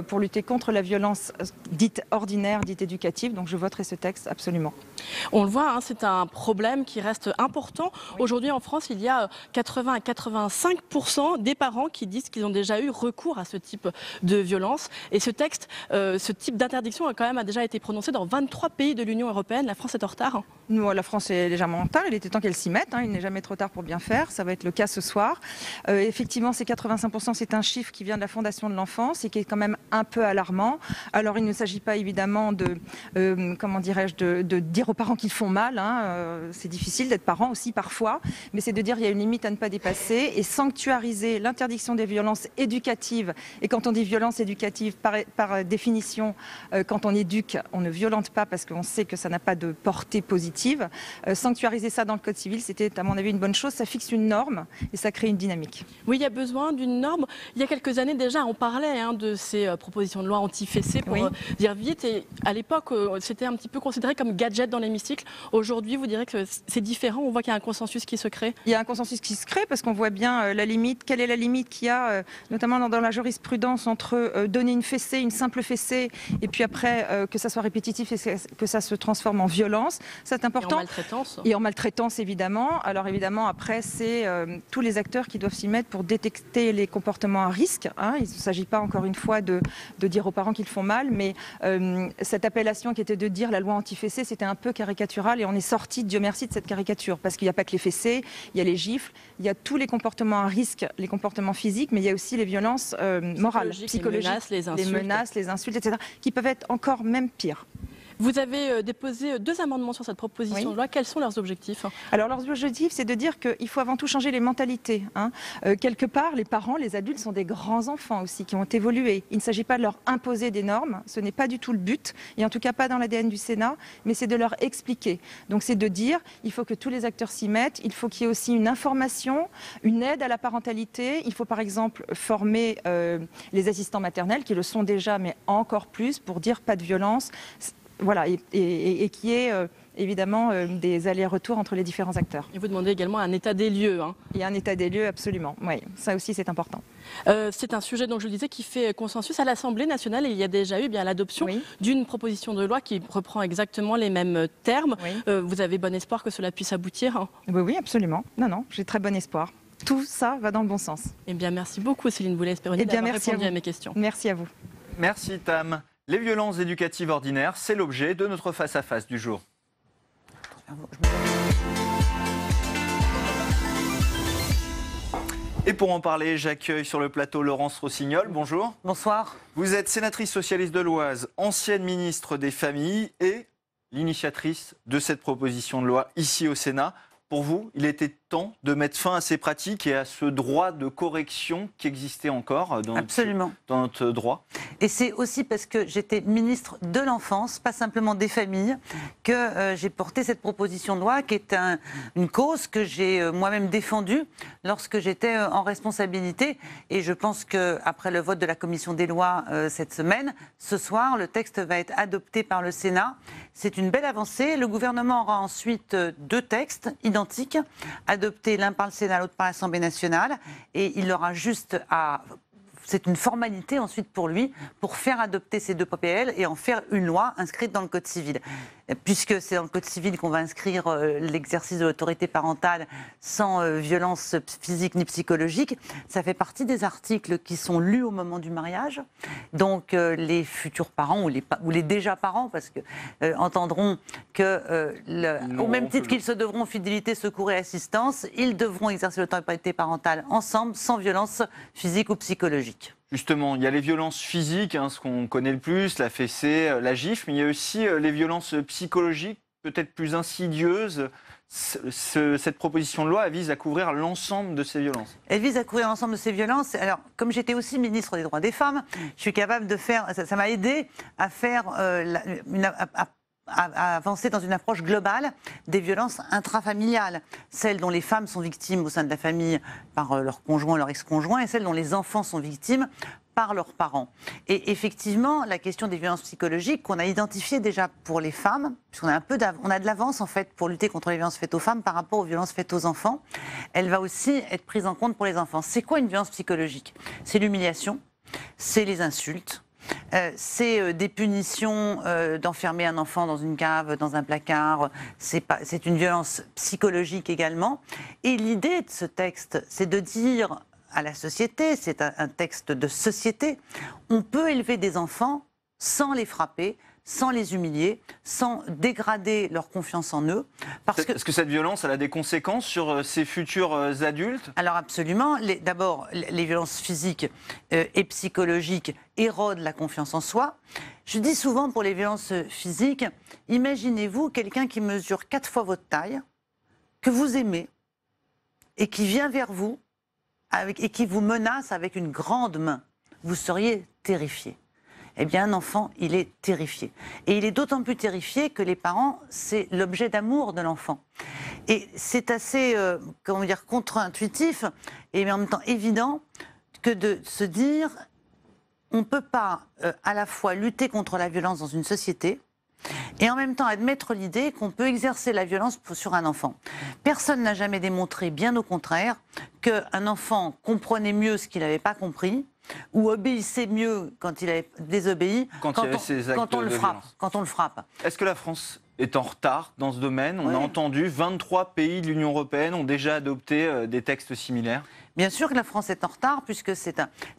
pour lutter contre la violence dite ordinaire, dite éducative. Donc je voterai ce texte absolument. On le voit, c'est un problème qui reste important. Oui. Aujourd'hui en France, il y a 80 à 85% des parents qui disent qu'ils ont déjà eu recours à ce type de violence. Et ce texte, ce type d'interdiction a déjà été prononcé dans 23 pays de l'Union européenne. La France est en retard. La France est légèrement en retard. Il était temps qu'elle s'y mette. Il n'est jamais trop tard pour bien faire. Ça va être le cas ce soir. Effectivement, ces 85%, c'est un chiffre qui vient de la Fondation de l'enfance et qui est quand même un peu alarmant. Alors, il ne s'agit pas évidemment de dire aux parents qu'ils font mal. C'est difficile d'être parent aussi parfois. Mais c'est de dire qu'il y a une limite à ne pas dépasser et sanctuariser l'interdiction des violences éducatives. Et quand on dit violence éducative, par définition, quand on éduque, on ne violente pas parce qu'on sait que ça n'a pas de portée positive. Sanctuariser ça dans le Code civil, c'était à mon avis une bonne chose. Ça fixe une norme et ça crée une dynamique. Oui, il y a besoin d'une norme. Il y a quelques années déjà, on parlait de ces propositions de loi anti-fessée pour dire vite. Et à l'époque, c'était un petit peu considéré comme gadget dans l'hémicycle. Aujourd'hui, vous direz que c'est différent. On voit qu'il y a un consensus qui se crée. Il y a un consensus qui se crée parce qu'on voit bien la limite. Quelle est la limite qu'il y a, notamment dans la jurisprudence, entre donner une fessée, une simple fessée, et puis après que ça soit répétitif et que ça se transforme en violence. C'est important. Et en maltraitance. Et en maltraitance, évidemment. Alors évidemment, après, c'est tous les acteurs qui doivent s'y mettre pour détecter les comportements à risque. Il ne s'agit pas, encore une fois, de dire aux parents qu'ils font mal, mais cette appellation qui était de dire la loi anti-fessée, c'était un peu caricatural et on est sorti, Dieu merci, de cette caricature. Parce qu'il n'y a pas que les fessées, il y a les gifles, il y a tous les comportements à risque, les comportements physiques, mais il y a aussi les violences morales, psychologiques, les menaces, les insultes, etc., qui peuvent être encore même pires. Vous avez déposé 2 amendements sur cette proposition de loi. Quels sont leurs objectifs? Alors leurs objectifs, c'est de dire qu'il faut avant tout changer les mentalités. Quelque part, les parents, les adultes sont des grands enfants aussi qui ont évolué. Il ne s'agit pas de leur imposer des normes, ce n'est pas du tout le but, et en tout cas pas dans l'ADN du Sénat, mais c'est de leur expliquer. Donc c'est de dire, il faut que tous les acteurs s'y mettent, il faut qu'il y ait aussi une information, une aide à la parentalité. Il faut par exemple former les assistants maternels, qui le sont déjà, mais encore plus, pour dire pas de violence. Voilà, et qui est évidemment des allers-retours entre les différents acteurs. Et vous demandez également un état des lieux. Il y a un état des lieux, absolument. Oui, ça aussi c'est important. C'est un sujet, donc je le disais, qui fait consensus à l'Assemblée nationale. Et il y a déjà eu l'adoption d'une proposition de loi qui reprend exactement les mêmes termes. Vous avez bon espoir que cela puisse aboutir? Oui, absolument. Non, j'ai très bon espoir. Tout ça va dans le bon sens. Eh bien, merci beaucoup Céline Boulay-Espéronnier d'avoir répondu à mes questions. Merci à vous. Merci Tam. Les violences éducatives ordinaires, c'est l'objet de notre face-à-face du jour. Et pour en parler, j'accueille sur le plateau Laurence Rossignol. Bonjour. Bonsoir. Vous êtes sénatrice socialiste de l'Oise, ancienne ministre des Familles et l'initiatrice de cette proposition de loi ici au Sénat. Pour vous, il était temps de mettre fin à ces pratiques et à ce droit de correction qui existait encore dans notre droit. Et c'est aussi parce que j'étais ministre de l'enfance, pas simplement des familles, que j'ai porté cette proposition de loi qui est une cause que j'ai moi-même défendue lorsque j'étais en responsabilité. Et je pense qu'après le vote de la commission des lois cette semaine, ce soir, le texte va être adopté par le Sénat. C'est une belle avancée. Le gouvernement aura ensuite 2 textes identiques, adoptés l'un par le Sénat, l'autre par l'Assemblée nationale. Et il aura juste à... C'est une formalité ensuite pour lui, pour faire adopter ces 2 PPL et en faire une loi inscrite dans le Code civil. Puisque c'est dans le Code civil qu'on va inscrire l'exercice de l'autorité parentale sans violence physique ni psychologique, ça fait partie des articles qui sont lus au moment du mariage. Donc les futurs parents ou les déjà parents, parce que entendront que au même titre qu'ils se devront fidélité, secours et assistance, ils devront exercer l'autorité parentale ensemble, sans violence physique ou psychologique. Justement, il y a les violences physiques, ce qu'on connaît le plus, la fessée, la gifle, mais il y a aussi les violences psychologiques, peut-être plus insidieuses. Cette proposition de loi, elle vise à couvrir l'ensemble de ces violences. Elle vise à couvrir l'ensemble de ces violences. Alors, comme j'étais aussi ministre des droits des femmes, je suis capable de faire... Ça m'a aidé à faire... à avancer dans une approche globale des violences intrafamiliales, celles dont les femmes sont victimes au sein de la famille par leur conjoint, leur ex-conjoint, et celles dont les enfants sont victimes par leurs parents. Et effectivement, la question des violences psychologiques qu'on a identifiées déjà pour les femmes, puisqu'on a on a de l'avance en fait pour lutter contre les violences faites aux femmes par rapport aux violences faites aux enfants, elle va aussi être prise en compte pour les enfants. C'est quoi une violence psychologique? C'est l'humiliation, c'est les insultes, c'est des punitions d'enfermer un enfant dans une cave, dans un placard. C'est une violence psychologique également. Et l'idée de ce texte, c'est de dire à la société, c'est un texte de société, on peut élever des enfants sans les frapper, sans les humilier, sans dégrader leur confiance en eux. Est-ce que cette violence, elle a des conséquences sur ces futurs adultes? Alors absolument. D'abord, les violences physiques et psychologiques érodent la confiance en soi. Je dis souvent pour les violences physiques, imaginez-vous quelqu'un qui mesure 4 fois votre taille, que vous aimez, et qui vient vers vous, et qui vous menace avec une grande main. Vous seriez terrifié. Eh bien, un enfant, il est terrifié. Et il est d'autant plus terrifié que les parents, c'est l'objet d'amour de l'enfant. Et c'est assez, contre-intuitif, et en même temps évident, que de se dire, on ne peut pas à la fois lutter contre la violence dans une société, et en même temps admettre l'idée qu'on peut exercer la violence sur un enfant. Personne n'a jamais démontré, bien au contraire, qu'un enfant comprenait mieux ce qu'il n'avait pas compris, ou obéissait mieux quand il avait désobéi, quand on le frappe. Est-ce que la France est en retard dans ce domaine? On a entendu 23 pays de l'Union européenne ont déjà adopté des textes similaires. Bien sûr que la France est en retard, puisque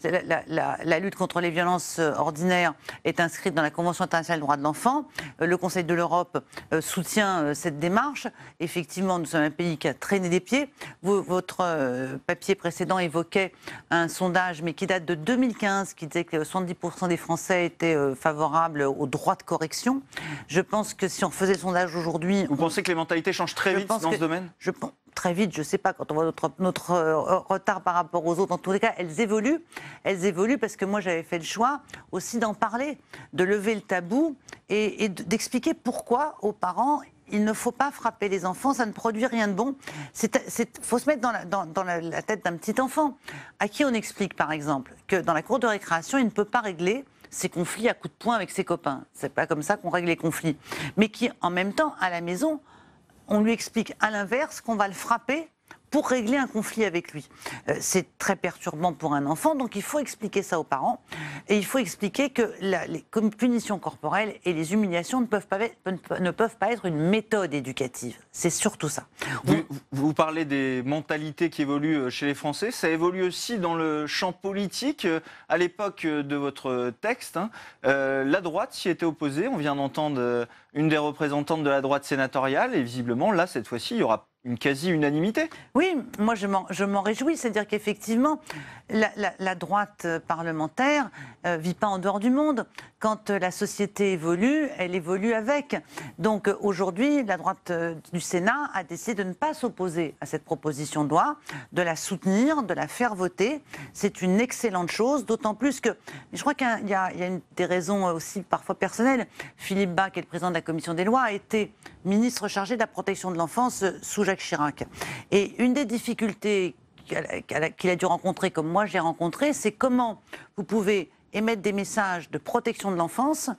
la lutte contre les violences ordinaires est inscrite dans la Convention internationale des droits de l'enfant. Le Conseil de l'Europe soutient cette démarche. Effectivement, nous sommes un pays qui a traîné des pieds. Votre papier précédent évoquait un sondage, mais qui date de 2015, qui disait que 70% des Français étaient favorables au droit de correction. Je pense que si on faisait le sondage aujourd'hui... Vous pensez que les mentalités changent très vite dans ce domaine? Très vite, je ne sais pas, quand on voit notre retard par rapport aux autres, en tous les cas, elles évoluent parce que moi j'avais fait le choix aussi d'en parler, de lever le tabou et d'expliquer pourquoi aux parents il ne faut pas frapper les enfants, ça ne produit rien de bon. Il faut se mettre dans la tête d'un petit enfant, à qui on explique par exemple que dans la cour de récréation, il ne peut pas régler ses conflits à coups de poing avec ses copains. C'est pas comme ça qu'on règle les conflits. Mais qui, en même temps, à la maison, on lui explique à l'inverse qu'on va le frapper pour régler un conflit avec lui. C'est très perturbant pour un enfant, donc il faut expliquer ça aux parents. Et il faut expliquer que les punitions corporelles et les humiliations ne peuvent pas être une méthode éducative. C'est surtout ça. Vous parlez des mentalités qui évoluent chez les Français. Ça évolue aussi dans le champ politique. À l'époque de votre texte, la droite s'y était opposée. On vient d'entendre une des représentantes de la droite sénatoriale. Et visiblement, là, cette fois-ci, il y aura une quasi-unanimité. Oui, moi je m'en réjouis, c'est-à-dire qu'effectivement, la droite parlementaire vit pas en dehors du monde. Quand la société évolue, elle évolue avec. Donc aujourd'hui, la droite du Sénat a décidé de ne pas s'opposer à cette proposition de loi, de la soutenir, de la faire voter. C'est une excellente chose, d'autant plus que, je crois qu'il y a des raisons aussi parfois personnelles. Philippe Bas, qui est le président de la commission des lois, a été ministre chargé de la protection de l'enfance sous Jacques Chirac. Et une des difficultés qu'il a dû rencontrer, comme moi j'ai rencontré, c'est comment vous pouvez émettre des messages de protection de l'enfance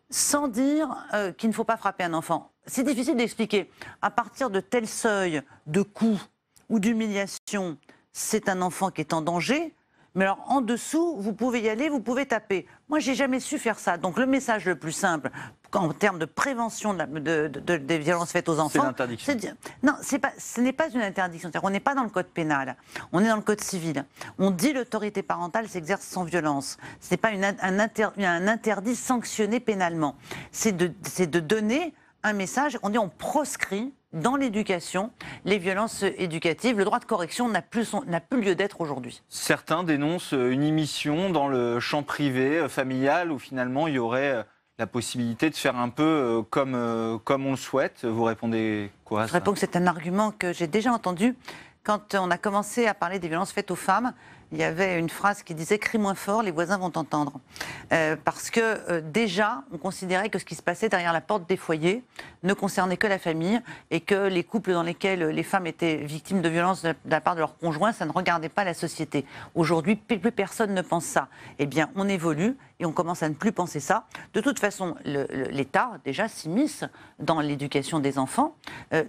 sans dire qu'il ne faut pas frapper un enfant. C'est difficile d'expliquer. À partir de tel seuil de coups ou d'humiliation, c'est un enfant qui est en danger. Mais alors, en dessous, vous pouvez y aller, vous pouvez taper. Moi, j'ai jamais su faire ça. Donc, le message le plus simple, en termes de prévention des violences faites aux enfants... C'est l'interdiction. Non, ce n'est pas une interdiction. On n'est pas dans le code pénal. On est dans le code civil. On dit l'autorité parentale s'exerce sans violence. Ce n'est pas un interdit sanctionné pénalement. C'est de donner un message. On dit on proscrit dans l'éducation les violences éducatives. Le droit de correction n'a plus lieu d'être aujourd'hui. Certains dénoncent une immiscion dans le champ privé, familial, où finalement il y aurait la possibilité de faire un peu comme on le souhaite. Vous répondez quoi à ça ? Je réponds que c'est un argument que j'ai déjà entendu. Quand on a commencé à parler des violences faites aux femmes, il y avait une phrase qui disait « Crie moins fort, les voisins vont t'entendre ». Parce que déjà, on considérait que ce qui se passait derrière la porte des foyers ne concernait que la famille et que les couples dans lesquels les femmes étaient victimes de violences de la part de leur conjoint, ça ne regardait pas la société. Aujourd'hui, plus personne ne pense ça. Eh bien, on évolue et on commence à ne plus penser ça. De toute façon, l'État, déjà, s'immisce dans l'éducation des enfants.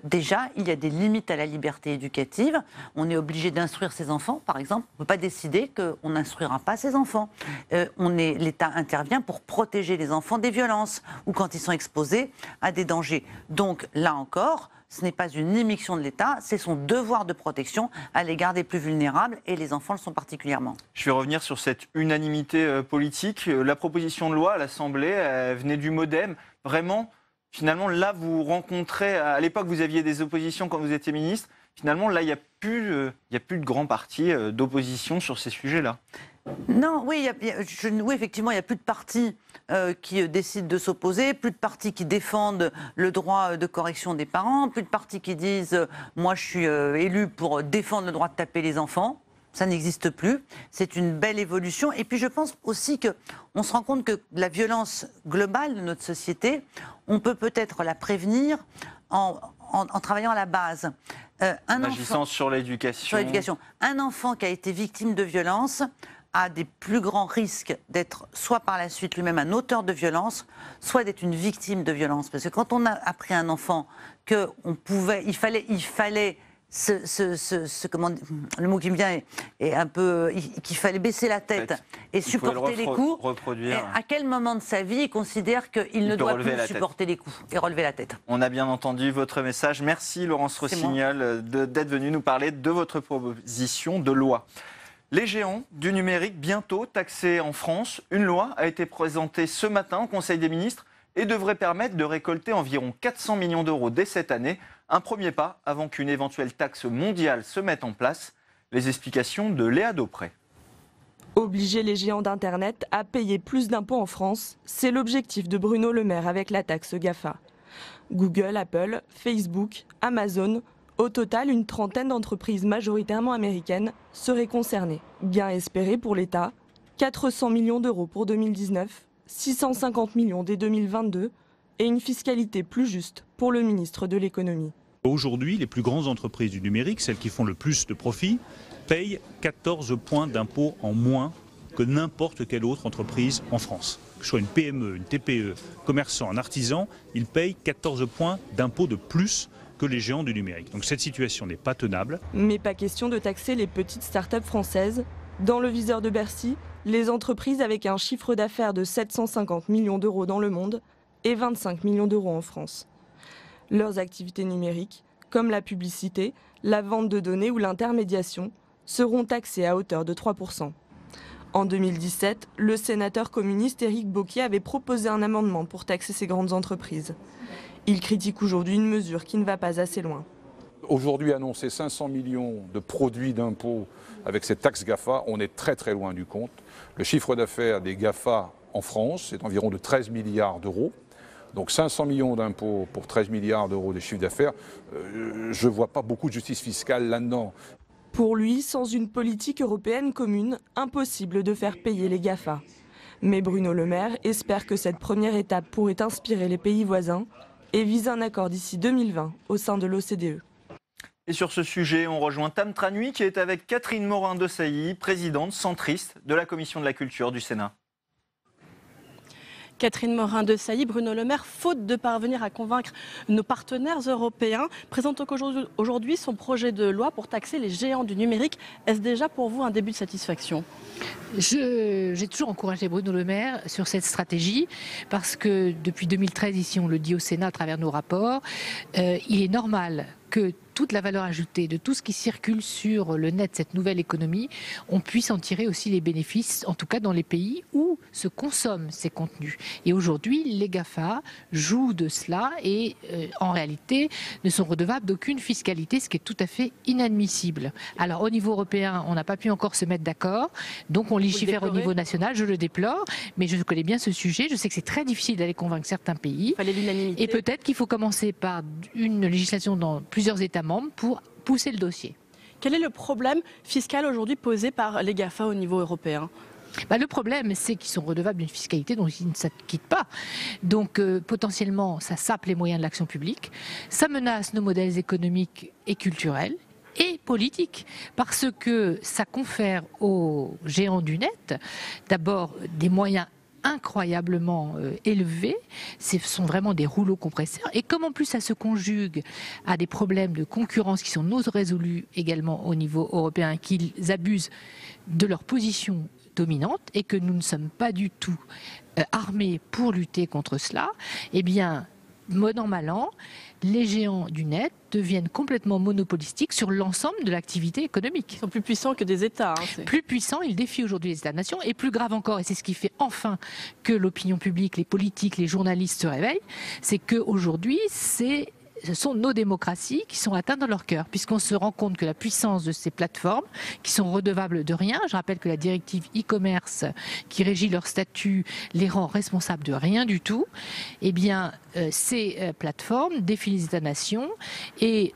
Déjà, il y a des limites à la liberté éducative. On est obligé d'instruire ses enfants, par exemple. On ne peut pas décider qu'on n'instruira pas ses enfants. L'État intervient pour protéger les enfants des violences ou quand ils sont exposés à des dangers. Donc, là encore, ce n'est pas une immixtion de l'État, c'est son devoir de protection à l'égard des plus vulnérables, et les enfants le sont particulièrement. Je vais revenir sur cette unanimité politique. La proposition de loi à l'Assemblée venait du MoDem. Vraiment, finalement, là, vous rencontrez... À l'époque, vous aviez des oppositions quand vous étiez ministre. Finalement, là, il n'y a plus de grand parti d'opposition sur ces sujets-là. Non, oui, effectivement, il n'y a plus de partis qui décident de s'opposer, plus de partis qui défendent le droit de correction des parents, plus de partis qui disent « moi je suis élu pour défendre le droit de taper les enfants ». Ça n'existe plus. C'est une belle évolution. Et puis je pense aussi qu'on se rend compte que la violence globale de notre société, on peut peut-être la prévenir en travaillant à la base. En agissant sur l'éducation. Un enfant qui a été victime de violence a des plus grands risques d'être soit par la suite lui-même un auteur de violence, soit d'être une victime de violence. Parce que quand on a appris à un enfant qu'il fallait le mot qui me vient est un peu qu'il fallait baisser la tête et supporter les coups. À quel moment de sa vie il considère qu'il ne doit plus supporter les coups et relever la tête? On a bien entendu votre message. Merci Laurence Rossignol d'être venue nous parler de votre proposition de loi. Les géants du numérique bientôt taxés en France. Une loi a été présentée ce matin au Conseil des ministres et devrait permettre de récolter environ 400 millions d'euros dès cette année. Un premier pas avant qu'une éventuelle taxe mondiale se mette en place. Les explications de Léa Daupré. Obliger les géants d'Internet à payer plus d'impôts en France, c'est l'objectif de Bruno Le Maire avec la taxe GAFA. Google, Apple, Facebook, Amazon, au total une trentaine d'entreprises majoritairement américaines seraient concernées. Gain espéré pour l'État, 400 millions d'euros pour 2019, 650 millions dès 2022 et une fiscalité plus juste pour le ministre de l'économie. Aujourd'hui, les plus grandes entreprises du numérique, celles qui font le plus de profit, payent 14 points d'impôt en moins que n'importe quelle autre entreprise en France. Que ce soit une PME, une TPE, commerçant, un artisan, ils payent 14 points d'impôt de plus que les géants du numérique. Donc cette situation n'est pas tenable. Mais pas question de taxer les petites startups françaises. Dans le viseur de Bercy, les entreprises avec un chiffre d'affaires de 750 millions d'euros dans le monde et 25 millions d'euros en France. Leurs activités numériques, comme la publicité, la vente de données ou l'intermédiation, seront taxées à hauteur de 3%. En 2017, le sénateur communiste Éric Bocquet avait proposé un amendement pour taxer ces grandes entreprises. Il critique aujourd'hui une mesure qui ne va pas assez loin. Aujourd'hui, annoncer 500 millions de produits d'impôts avec cette taxe GAFA, on est très très loin du compte. Le chiffre d'affaires des GAFA en France est environ de 13 milliards d'euros. Donc 500 millions d'impôts pour 13 milliards d'euros de chiffre d'affaires, je ne vois pas beaucoup de justice fiscale là-dedans. Pour lui, sans une politique européenne commune, impossible de faire payer les GAFA. Mais Bruno Le Maire espère que cette première étape pourrait inspirer les pays voisins et vise un accord d'ici 2020 au sein de l'OCDE. Et sur ce sujet, on rejoint Tam Tranui qui est avec Catherine Morin-Desailly, présidente centriste de la Commission de la Culture du Sénat. Catherine Morin-Desailly, Bruno Le Maire, faute de parvenir à convaincre nos partenaires européens, présente aujourd'hui son projet de loi pour taxer les géants du numérique. Est-ce déjà pour vous un début de satisfaction ? J'ai toujours encouragé Bruno Le Maire sur cette stratégie parce que depuis 2013, ici on le dit au Sénat à travers nos rapports, il est normal que toute la valeur ajoutée de tout ce qui circule sur le net, cette nouvelle économie, on puisse en tirer aussi les bénéfices, en tout cas dans les pays où se consomment ces contenus. Et aujourd'hui, les GAFA jouent de cela et en réalité ne sont redevables d'aucune fiscalité, ce qui est tout à fait inadmissible. Alors au niveau européen, on n'a pas pu encore se mettre d'accord, donc on légifère au niveau national, je le déplore, mais je connais bien ce sujet, je sais que c'est très difficile d'aller convaincre certains pays. Fallait l'unanimité. Et peut-être qu'il faut commencer par une législation dans plusieurs États membres pour pousser le dossier. Quel est le problème fiscal aujourd'hui posé par les GAFA au niveau européen ? Le problème, c'est qu'ils sont redevables d'une fiscalité dont ils ne s'acquittent pas. Donc, potentiellement, ça sape les moyens de l'action publique, ça menace nos modèles économiques et culturels et politiques, parce que ça confère aux géants du net, d'abord, des moyens incroyablement élevés, ce sont vraiment des rouleaux compresseurs, et comme en plus ça se conjugue à des problèmes de concurrence qui sont non résolus également au niveau européen, qu'ils abusent de leur position dominante et que nous ne sommes pas du tout armés pour lutter contre cela, eh bien, bon an mal an, les géants du net deviennent complètement monopolistiques sur l'ensemble de l'activité économique. Ils sont plus puissants que des États. Plus puissants, ils défient aujourd'hui les États-nations. Et plus grave encore, et c'est ce qui fait enfin que l'opinion publique, les politiques, les journalistes se réveillent, c'est qu'aujourd'hui, ce sont nos démocraties qui sont atteintes dans leur cœur, puisqu'on se rend compte que la puissance de ces plateformes, qui sont redevables de rien, je rappelle que la directive e-commerce qui régit leur statut les rend responsables de rien du tout, eh bien, ces plateformes défient les États-nations et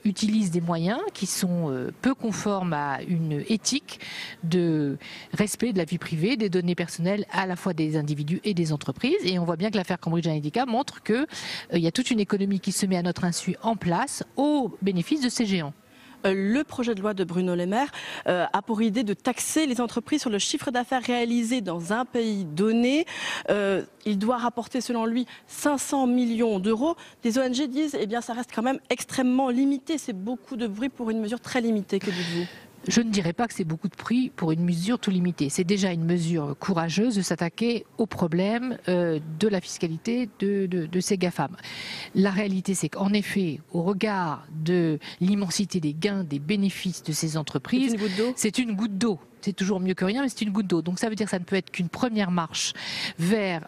utilisent des moyens qui sont peu conformes à une éthique de respect de la vie privée, des données personnelles à la fois des individus et des entreprises. Et on voit bien que l'affaire Cambridge Analytica montre qu'il y a toute une économie qui se met à notre insu en place au bénéfice de ces géants. Le projet de loi de Bruno Le Maire a pour idée de taxer les entreprises sur le chiffre d'affaires réalisé dans un pays donné. Il doit rapporter, selon lui, 500 millions d'euros. Des ONG disent que ça reste quand même extrêmement limité. C'est beaucoup de bruit pour une mesure très limitée. Que dites-vous ? Je ne dirais pas que c'est beaucoup de prix pour une mesure tout limitée. C'est déjà une mesure courageuse de s'attaquer au problème de la fiscalité de ces GAFAM. La réalité, c'est qu'en effet, au regard de l'immensité des gains, des bénéfices de ces entreprises, c'est une goutte d'eau. C'est toujours mieux que rien, mais c'est une goutte d'eau. Donc ça veut dire que ça ne peut être qu'une première marche vers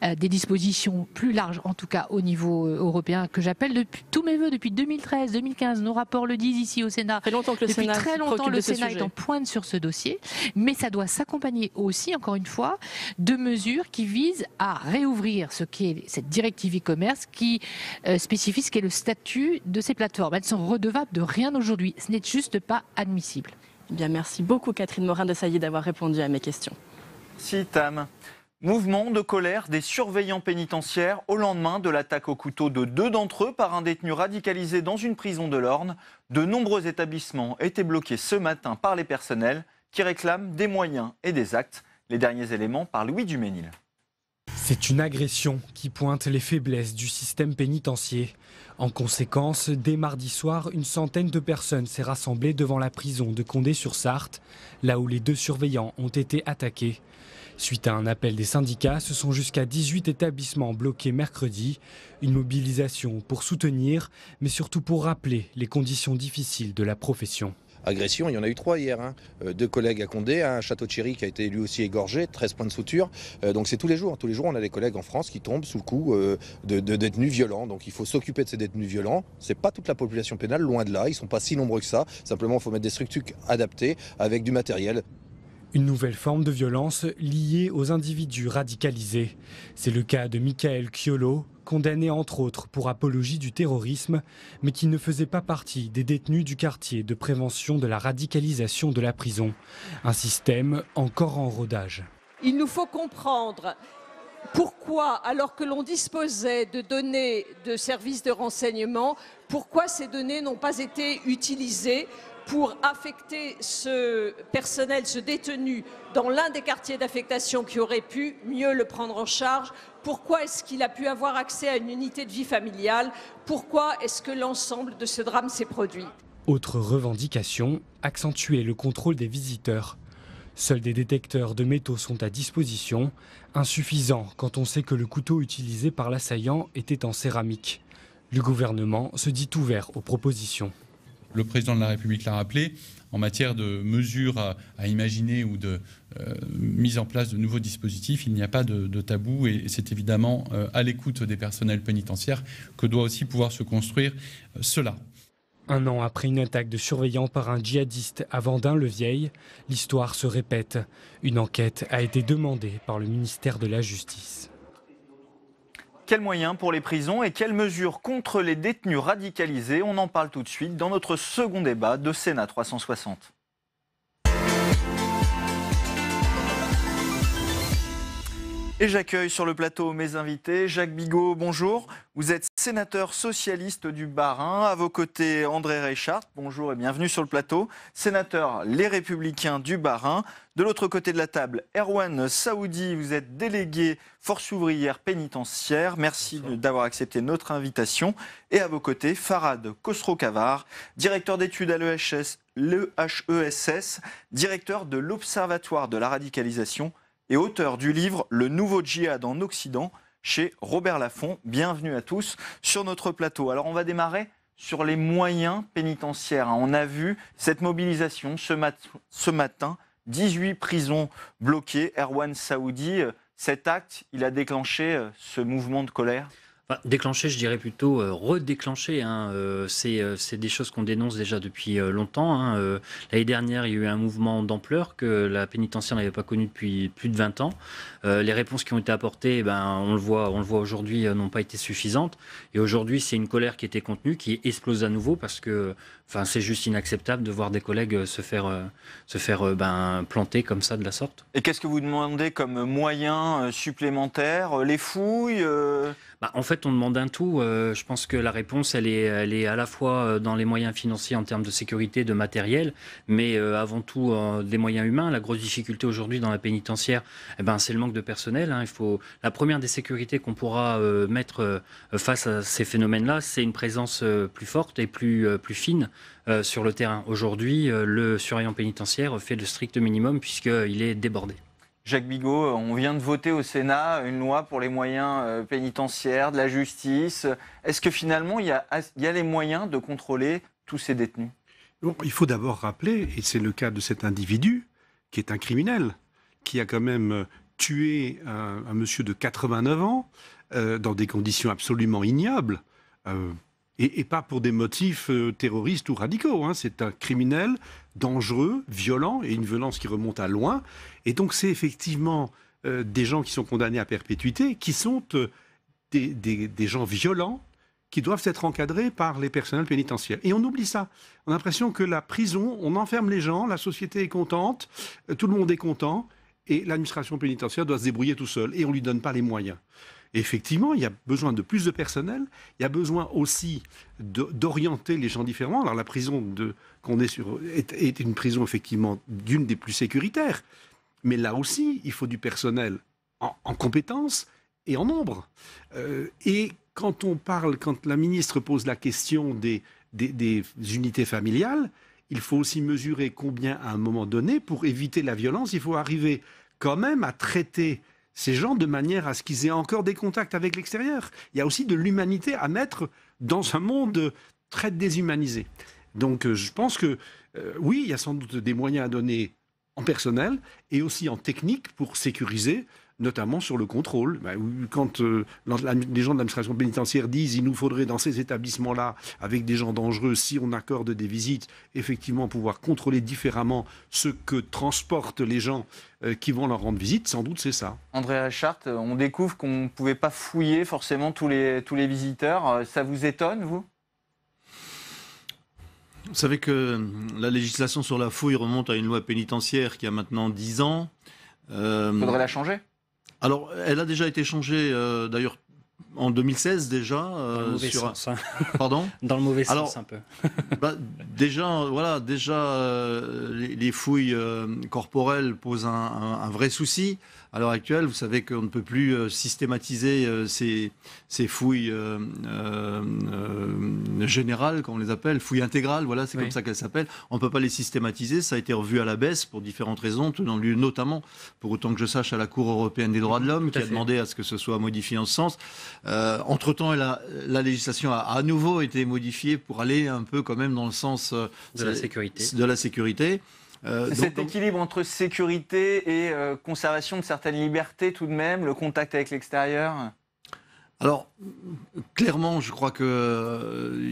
des dispositions plus larges, en tout cas au niveau européen, que j'appelle depuis tous mes voeux depuis 2013, 2015. Nos rapports le disent ici au Sénat. Depuis très longtemps, le Sénat est en pointe sur ce dossier. Mais ça doit s'accompagner aussi, encore une fois, de mesures qui visent à réouvrir ce qu'est cette directive e-commerce qui spécifie ce qu'est le statut de ces plateformes. Elles sont redevables de rien aujourd'hui. Ce n'est juste pas admissible. Bien, merci beaucoup Catherine Morin-Desailly d'avoir répondu à mes questions. Si, Tam. Mouvement de colère des surveillants pénitentiaires au lendemain de l'attaque au couteau de 2 d'entre eux par un détenu radicalisé dans une prison de l'Orne. De nombreux établissements étaient bloqués ce matin par les personnels qui réclament des moyens et des actes. Les derniers éléments par Louis Duménil. C'est une agression qui pointe les faiblesses du système pénitentiaire. En conséquence, dès mardi soir, une centaine de personnes s'est rassemblée devant la prison de Condé-sur-Sarthe, là où les 2 surveillants ont été attaqués. Suite à un appel des syndicats, ce sont jusqu'à 18 établissements bloqués mercredi. Une mobilisation pour soutenir, mais surtout pour rappeler les conditions difficiles de la profession. agressions, il y en a eu 3 hier. 2 collègues à Condé, un à Château-Thierry qui a été lui aussi égorgé, 13 points de suture. Donc c'est tous les jours. Tous les jours, on a des collègues en France qui tombent sous le coup de détenus violents. Donc il faut s'occuper de ces détenus violents. C'est pas toute la population pénale, loin de là. Ils sont pas si nombreux que ça. Simplement, il faut mettre des structures adaptées avec du matériel. Une nouvelle forme de violence liée aux individus radicalisés. C'est le cas de Michael Chiolo, condamné entre autres pour apologie du terrorisme, mais qui ne faisait pas partie des détenus du quartier de prévention de la radicalisation de la prison. Un système encore en rodage. Il nous faut comprendre pourquoi, alors que l'on disposait de données de services de renseignement, pourquoi ces données n'ont pas été utilisées pour affecter ce personnel, ce détenu, dans l'un des quartiers d'affectation qui aurait pu mieux le prendre en charge. Pourquoi est-ce qu'il a pu avoir accès à une unité de vie familiale? Pourquoi est-ce que l'ensemble de ce drame s'est produit? Autre revendication, accentuer le contrôle des visiteurs. Seuls des détecteurs de métaux sont à disposition, insuffisants quand on sait que le couteau utilisé par l'assaillant était en céramique. Le gouvernement se dit ouvert aux propositions. Le président de la République l'a rappelé, en matière de mesures à imaginer ou de mise en place de nouveaux dispositifs, il n'y a pas de tabou et c'est évidemment à l'écoute des personnels pénitentiaires que doit aussi pouvoir se construire cela. 1 an après une attaque de surveillants par un djihadiste à Vendin-le-Vieil, l'histoire se répète. Une enquête a été demandée par le ministère de la Justice. Quels moyens pour les prisons et quelles mesures contre les détenus radicalisés? On en parle tout de suite dans notre second débat de Sénat 360. Et j'accueille sur le plateau mes invités. Jacques Bigot, bonjour. Vous êtes sénateur socialiste du Bas-Rhin. À vos côtés, André Reichardt, bonjour et bienvenue sur le plateau. Sénateur Les Républicains du Bas-Rhin. De l'autre côté de la table, Erwan Saoudi, vous êtes délégué Force ouvrière pénitentiaire. Merci d'avoir accepté notre invitation. Et à vos côtés, Farhad Khosrow-Khavar, directeur d'études à l'EHESS, directeur de l'Observatoire de la radicalisation et auteur du livre « Le nouveau djihad en Occident » chez Robert Laffont. Bienvenue à tous sur notre plateau. Alors on va démarrer sur les moyens pénitentiaires. On a vu cette mobilisation ce matin, 18 prisons bloquées. Erwan Saoudi, cet acte, il a déclenché ce mouvement de colère? Déclencher, je dirais plutôt redéclencher. C'est des choses qu'on dénonce déjà depuis longtemps. L'année dernière, il y a eu un mouvement d'ampleur que la pénitentiaire n'avait pas connu depuis plus de 20 ans. Les réponses qui ont été apportées, on le voit aujourd'hui, n'ont pas été suffisantes. Et aujourd'hui, c'est une colère qui était contenue, qui explose à nouveau parce que c'est juste inacceptable de voir des collègues se faire planter comme ça de la sorte. Et qu'est-ce que vous demandez comme moyens supplémentaires? Les fouilles En fait, on demande un tout. Je pense que la réponse, elle est à la fois dans les moyens financiers en termes de sécurité, de matériel, mais avant tout des moyens humains. La grosse difficulté aujourd'hui dans la pénitentiaire, c'est le manque de personnel. La première des sécurités qu'on pourra mettre face à ces phénomènes-là, c'est une présence plus forte et plus fine sur le terrain. Aujourd'hui, le surveillant pénitentiaire fait le strict minimum puisqu'il est débordé. Jacques Bigot, on vient de voter au Sénat une loi pour les moyens pénitentiaires, de la justice. Est-ce que finalement, il y a les moyens de contrôler tous ces détenus? Il faut d'abord rappeler, et c'est le cas de cet individu, qui est un criminel, qui a quand même tué un monsieur de 89 ans, dans des conditions absolument ignobles, et pas pour des motifs terroristes ou radicaux. C'est un criminel dangereux, violent, et une violence qui remonte à loin. Et donc c'est effectivement des gens qui sont condamnés à perpétuité, qui sont des gens violents, qui doivent être encadrés par les personnels pénitentiaires. Et on oublie ça. On a l'impression que la prison, on enferme les gens, la société est contente, tout le monde est content, et l'administration pénitentiaire doit se débrouiller tout seul, et on ne lui donne pas les moyens. Et effectivement, il y a besoin de plus de personnel, il y a besoin aussi d'orienter les gens différemment. Alors la prison qu'on est sur est une prison effectivement d'une des plus sécuritaires, mais là aussi, il faut du personnel en compétences et en nombre. Et quand la ministre pose la question des unités familiales, il faut aussi mesurer combien, à un moment donné, pour éviter la violence, il faut arriver quand même à traiter ces gens de manière à ce qu'ils aient encore des contacts avec l'extérieur. Il y a aussi de l'humanité à mettre dans un monde très déshumanisé. Donc je pense que oui, il y a sans doute des moyens à donner en personnel et aussi en technique pour sécuriser, notamment sur le contrôle. Quand les gens de l'administration pénitentiaire disent qu'il nous faudrait dans ces établissements-là, avec des gens dangereux, si on accorde des visites, effectivement pouvoir contrôler différemment ce que transportent les gens qui vont leur rendre visite, sans doute c'est ça. André Reichardt, on découvre qu'on ne pouvait pas fouiller forcément tous les visiteurs. Ça vous étonne, vous ? Vous savez que la législation sur la fouille remonte à une loi pénitentiaire qui a maintenant 10 ans. Faudrait la changer ? Alors, elle a déjà été changée, d'ailleurs, en 2016 déjà. Dans le mauvais sens. Pardon ? Dans le mauvais sens, un peu. Déjà, les fouilles corporelles posent un vrai souci. À l'heure actuelle, vous savez qu'on ne peut plus systématiser ces fouilles générales, comme on les appelle, fouilles intégrales, voilà, c'est comme ça qu'elles s'appellent. On ne peut pas les systématiser, ça a été revu à la baisse pour différentes raisons, tenant lieu notamment, pour autant que je sache, à la Cour européenne des droits de l'homme, qui a demandé à ce que ce soit modifié en ce sens. Entre-temps, la législation a à nouveau été modifiée pour aller un peu quand même dans le sens de la sécurité. Cet équilibre entre sécurité et conservation de certaines libertés tout de même, le contact avec l'extérieur. Alors, clairement, je crois que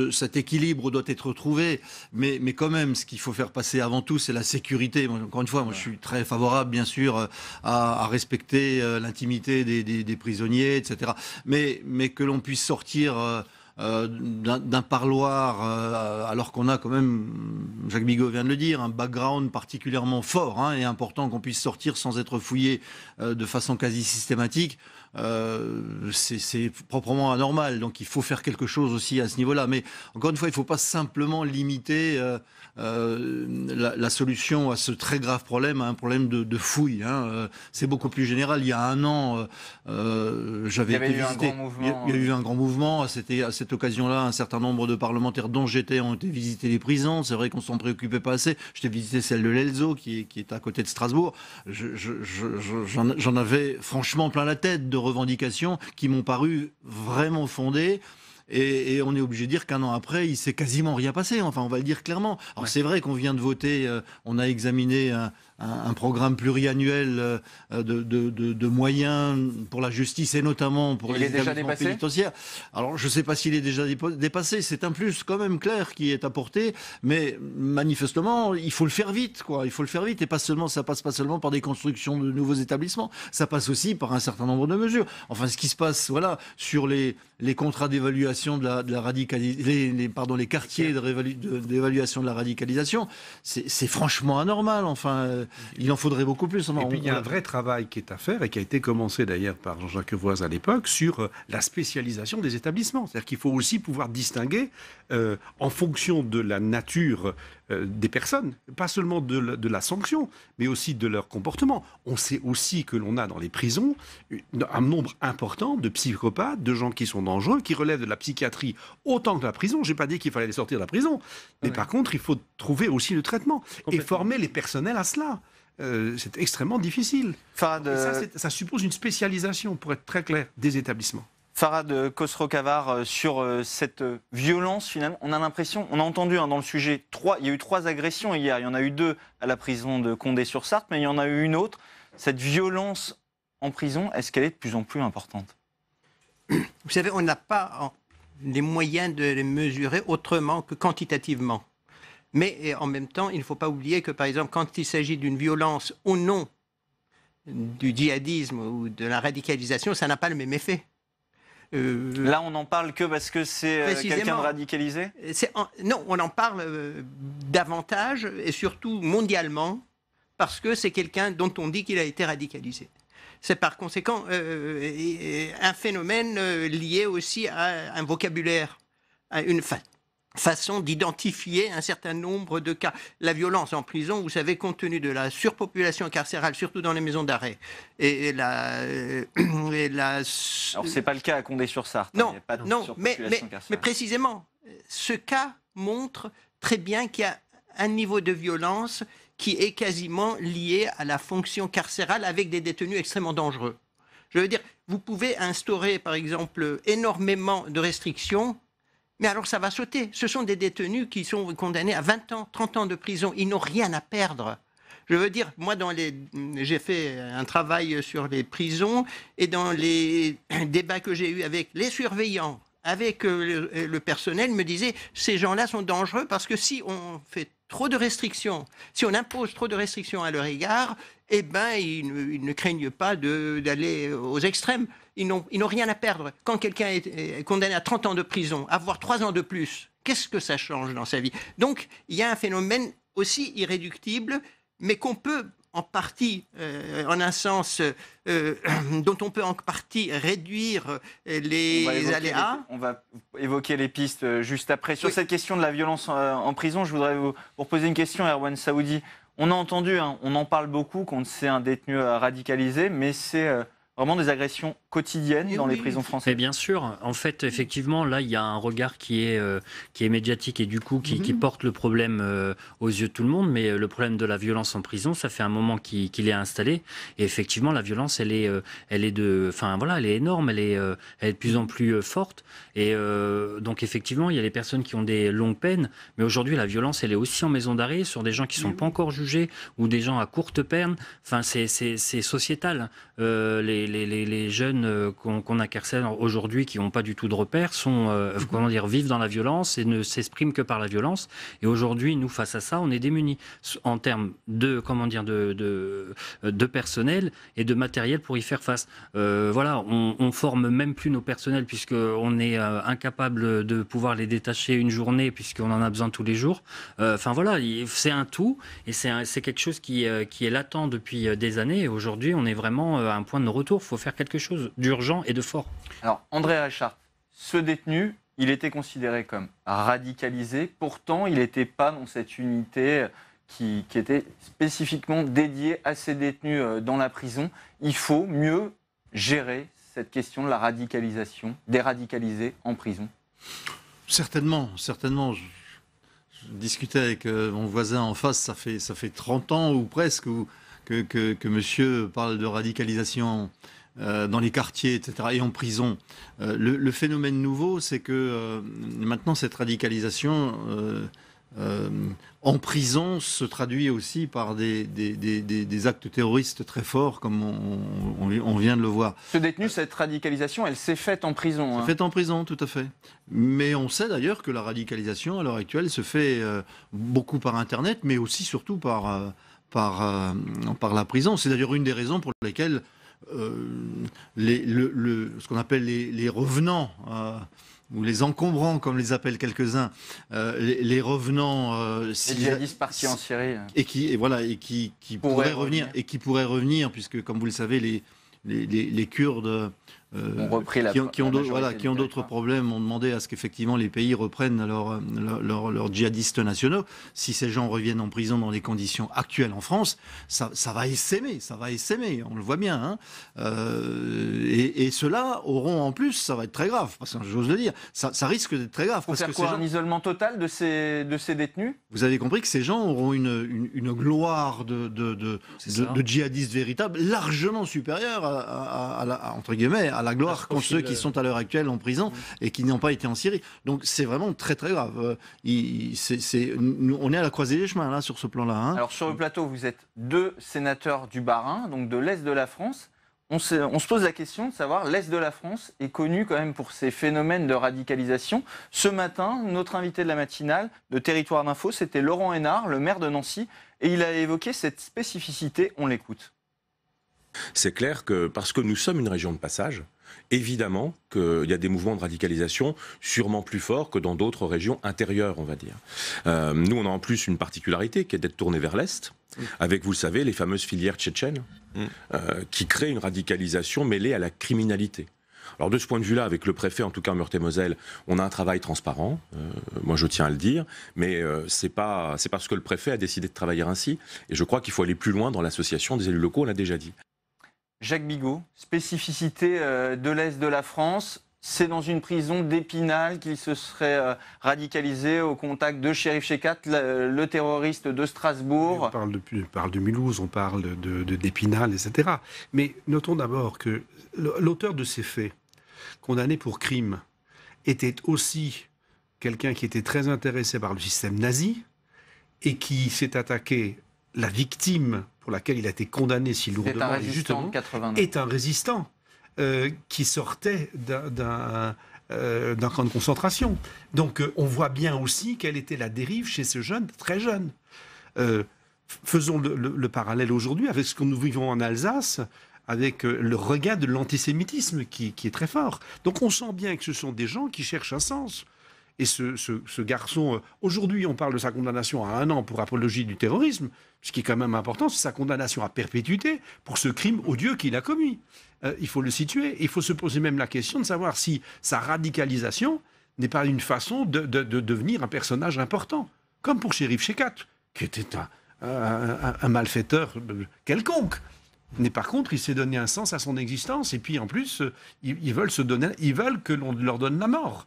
cet équilibre doit être trouvé, mais quand même, ce qu'il faut faire passer avant tout, c'est la sécurité. Encore une fois, moi, je suis très favorable, bien sûr, à respecter l'intimité des prisonniers, etc. Mais que l'on puisse sortir d'un parloir, alors qu'on a quand même, Jacques Bigot vient de le dire, un background particulièrement fort et important, qu'on puisse sortir sans être fouillé de façon quasi systématique, c'est proprement anormal. Donc il faut faire quelque chose aussi à ce niveau-là. Mais encore une fois, il ne faut pas simplement limiter la solution à ce très grave problème, à un problème de fouille. C'est beaucoup plus général. Il y a un an, j'avais été visité. Il y a eu un grand mouvement. C'était à cette occasion-là, un certain nombre de parlementaires dont j'étais ont été visiter les prisons. C'est vrai qu'on s'en préoccupait pas assez. J'étais visité celle de l'Elzo, qui est à côté de Strasbourg. J'en avais franchement plein la tête de revendications qui m'ont paru vraiment fondées. Et on est obligé de dire qu'un an après, il s'est quasiment rien passé. Enfin, on va le dire clairement. Alors c'est vrai qu'on vient de voter, on a examiné un programme pluriannuel de moyens pour la justice et notamment pour les établissements pénitentiaires. Alors je ne sais pas s'il est déjà dépassé. C'est un plus quand même clair qui est apporté, mais manifestement, il faut le faire vite, quoi. Il faut le faire vite et pas seulement, ça passe pas seulement par des constructions de nouveaux établissements. Ça passe aussi par un certain nombre de mesures. Enfin, ce qui se passe, voilà, sur les contrats d'évaluation de la radicalisation, les quartiers d'évaluation de la radicalisation, c'est franchement anormal. Enfin, il en faudrait beaucoup plus. Et puis il y a un vrai travail qui est à faire et qui a été commencé d'ailleurs par Jean-Jacques Voise à l'époque sur la spécialisation des établissements. C'est-à-dire qu'il faut aussi pouvoir distinguer en fonction de la nature des personnes, pas seulement de la sanction, mais aussi de leur comportement. On sait aussi que l'on a dans les prisons un nombre important de psychopathes, de gens qui sont dangereux, qui relèvent de la psychiatrie autant que de la prison. Je n'ai pas dit qu'il fallait les sortir de la prison, mais par contre, il faut trouver aussi le traitement et former les personnels à cela. C'est extrêmement difficile. Et ça suppose une spécialisation, pour être très clair, des établissements. Farhad Khosrow-Khavar, sur cette violence, finalement, on a l'impression, on a entendu dans le sujet, il y a eu 3 agressions hier, il y en a eu 2 à la prison de Condé-sur-Sarthe, mais il y en a eu une autre. Cette violence en prison, est-ce qu'elle est de plus en plus importante ? Vous savez, on n'a pas les moyens de les mesurer autrement que quantitativement. Mais en même temps, il ne faut pas oublier que, par exemple, quand il s'agit d'une violence au nom du djihadisme ou de la radicalisation, ça n'a pas le même effet. Là, on n'en parle que parce que c'est quelqu'un de radicalisé ? Non, on en parle davantage et surtout mondialement parce que c'est quelqu'un dont on dit qu'il a été radicalisé. C'est par conséquent un phénomène lié aussi à un vocabulaire, à une façon d'identifier un certain nombre de cas. La violence en prison, vous savez, compte tenu de la surpopulation carcérale, surtout dans les maisons d'arrêt, Alors, c'est pas le cas à Condé-sur-Sarthe. Non, il y a pas de non, mais surpopulation précisément, ce cas montre très bien qu'il y a un niveau de violence qui est quasiment lié à la fonction carcérale avec des détenus extrêmement dangereux. Je veux dire, vous pouvez instaurer, par exemple, énormément de restrictions, Mais alors ça va sauter. Ce sont des détenus qui sont condamnés à 20 ans, 30 ans de prison. Ils n'ont rien à perdre. Je veux dire, moi, j'ai fait un travail sur les prisons et dans les débats que j'ai eus avec les surveillants, avec le personnel, me disaient ces gens-là sont dangereux parce que si on fait trop de restrictions, si on impose trop de restrictions à leur égard, eh ben, ils ne craignent pas d'aller aux extrêmes. Ils n'ont rien à perdre. Quand quelqu'un est condamné à 30 ans de prison, avoir 3 ans de plus, qu'est-ce que ça change dans sa vie? Donc, il y a un phénomène aussi irréductible, mais qu'on peut en partie, en un sens, dont on peut en partie réduire les aléas. On va évoquer les pistes juste après. Sur cette question de la violence en prison, je voudrais vous poser une question, Erwan Saoudi. On a entendu, on en parle beaucoup, qu'on sait un détenu radicalisé, mais c'est vraiment des agressions quotidiennes dans les prisons françaises. Mais bien sûr, en fait, effectivement, là, il y a un regard qui est médiatique et du coup qui porte le problème aux yeux de tout le monde. Mais le problème de la violence en prison, ça fait un moment qu'il est installé. Et effectivement, la violence, elle est énorme, elle est de plus en plus forte. Et donc, effectivement, il y a les personnes qui ont des longues peines. Mais aujourd'hui, la violence, elle est aussi en maison d'arrêt sur des gens qui ne sont pas encore jugés ou des gens à courte peine. Enfin, c'est sociétal. Les jeunes qu'on incarcère aujourd'hui, qui n'ont pas du tout de repères, vivent dans la violence et ne s'expriment que par la violence. Et aujourd'hui, nous, face à ça, on est démunis en termes de personnel et de matériel pour y faire face. On forme même plus nos personnels puisqu'on est incapable de pouvoir les détacher une journée puisqu'on en a besoin tous les jours. C'est un tout et c'est quelque chose qui est latent depuis des années. Et aujourd'hui, on est vraiment à un point de retour. Il faut faire quelque chose d'urgent et de fort. Alors, André Reichardt, ce détenu, il était considéré comme radicalisé. Pourtant, il n'était pas dans cette unité qui était spécifiquement dédiée à ces détenus dans la prison. Il faut mieux gérer cette question de la radicalisation, déradicaliser en prison. Certainement. Je discutais avec mon voisin en face, ça fait 30 ans ou presque que monsieur parle de radicalisation dans les quartiers, etc., et en prison. Le phénomène nouveau, c'est que maintenant, cette radicalisation en prison se traduit aussi par des actes terroristes très forts, comme on vient de le voir. Ce détenu, cette radicalisation, elle s'est faite en prison. Elle s'est faite en prison, tout à fait. Mais on sait d'ailleurs que la radicalisation, à l'heure actuelle, se fait beaucoup par Internet, mais aussi surtout par la prison. C'est d'ailleurs une des raisons pour lesquelles ce qu'on appelle les revenants, ou les encombrants, comme les appellent quelques-uns, les revenants... les djihadistes partis en Syrie. Et qui pourraient revenir, puisque, comme vous le savez, les Kurdes... qui ont d'autres problèmes, ont demandé à ce qu'effectivement les pays reprennent leurs djihadistes nationaux. Si ces gens reviennent en prison dans les conditions actuelles en France, ça va essaimer, on le voit bien. Et ceux-là auront en plus, ça va être très grave, parce que j'ose le dire, ça risque d'être très grave. Pour faire quoi, un isolement total de ces détenus? Vous avez compris que ces gens auront une gloire de djihadistes véritables largement supérieure entre guillemets, à la gloire qu'ont ceux qui sont à l'heure actuelle en prison et qui n'ont pas été en Syrie. Donc c'est vraiment très très grave. On est à la croisée des chemins là sur ce plan-là. Alors sur le plateau, vous êtes 2 sénateurs du Bas-Rhin, donc de l'Est de la France. On se pose la question de savoir, l'Est de la France est connu quand même pour ces phénomènes de radicalisation. Ce matin, notre invité de la matinale de Territoire d'Info, c'était Laurent Hénard, le maire de Nancy, et il a évoqué cette spécificité. On l'écoute. C'est clair que parce que nous sommes une région de passage, évidemment qu'il y a des mouvements de radicalisation sûrement plus forts que dans d'autres régions intérieures, on va dire. Nous, on a en plus une particularité qui est d'être tourné vers l'Est, avec, vous le savez, les fameuses filières tchétchènes, qui créent une radicalisation mêlée à la criminalité. Alors de ce point de vue-là, avec le préfet, en tout cas en Meurthe-et-Moselle, on a un travail transparent, moi je tiens à le dire, mais c'est parce que le préfet a décidé de travailler ainsi, et je crois qu'il faut aller plus loin dans l'association des élus locaux, on l'a déjà dit. Jacques Bigot, spécificité de l'Est de la France, c'est dans une prison d'Épinal qu'il se serait radicalisé au contact de Cherif Chekhat, le terroriste de Strasbourg. On parle de Mulhouse, on parle d'Épinal, etc. Mais notons d'abord que l'auteur de ces faits, condamné pour crime, était aussi quelqu'un qui était très intéressé par le système nazi et qui s'est attaqué, la victime pour laquelle il a été condamné si lourdement, est un résistant qui sortait d'un camp de concentration. Donc on voit bien aussi quelle était la dérive chez ce jeune, très jeune. Faisons le parallèle aujourd'hui avec ce que nous vivons en Alsace, avec le regain de l'antisémitisme qui est très fort. Donc on sent bien que ce sont des gens qui cherchent un sens. Et ce garçon, aujourd'hui on parle de sa condamnation à 1 an pour apologie du terrorisme, ce qui est quand même important, c'est sa condamnation à perpétuité pour ce crime odieux qu'il a commis. Il faut le situer, il faut se poser même la question de savoir si sa radicalisation n'est pas une façon de devenir un personnage important, comme pour Cherif Shekat, qui était un malfaiteur quelconque. Mais par contre, il s'est donné un sens à son existence. Et puis, en plus, ils veulent que l'on leur donne la mort,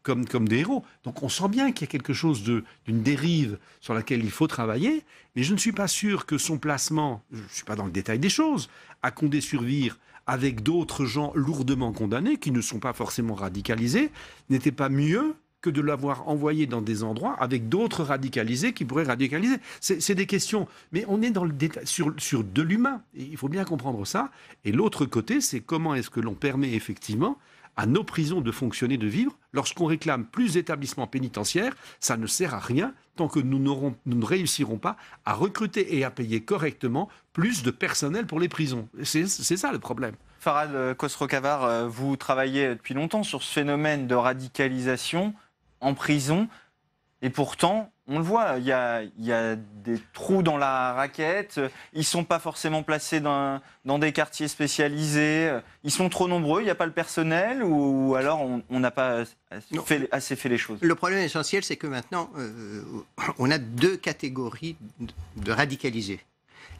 comme des héros. Donc, on sent bien qu'il y a quelque chose d'une dérive sur laquelle il faut travailler. Mais je ne suis pas sûr que son placement, je ne suis pas dans le détail des choses, à Condé-sur-Vire, avec d'autres gens lourdement condamnés, qui ne sont pas forcément radicalisés, n'était pas mieux que de l'avoir envoyé dans des endroits avec d'autres radicalisés qui pourraient radicaliser. C'est des questions, mais on est dans le détail, sur de l'humain. Il faut bien comprendre ça. Et l'autre côté, c'est comment est-ce que l'on permet effectivement à nos prisons de fonctionner, de vivre. Lorsqu'on réclame plus d'établissements pénitentiaires, ça ne sert à rien tant que nous ne réussirons pas à recruter et à payer correctement plus de personnel pour les prisons. C'est ça le problème. Farhad Khosrow-Khavar, vous travaillez depuis longtemps sur ce phénomène de radicalisation en prison, et pourtant, on le voit, il y a des trous dans la raquette, ils ne sont pas forcément placés dans des quartiers spécialisés, ils sont trop nombreux, il n'y a pas le personnel, ou alors on n'a pas assez fait les choses. Le problème essentiel, c'est que maintenant, on a 2 catégories de radicalisés.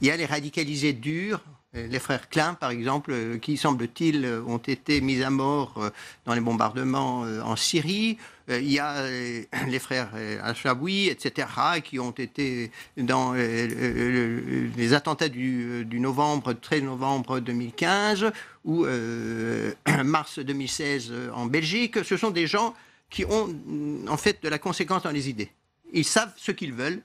Il y a les radicalisés durs, les frères Klein, par exemple, qui, semble-t-il, ont été mis à mort dans les bombardements en Syrie. Il y a les frères Al-Shawi, etc., qui ont été dans les attentats du 13 novembre 2015 ou mars 2016 en Belgique. Ce sont des gens qui ont, en fait, de la conséquence dans les idées. Ils savent ce qu'ils veulent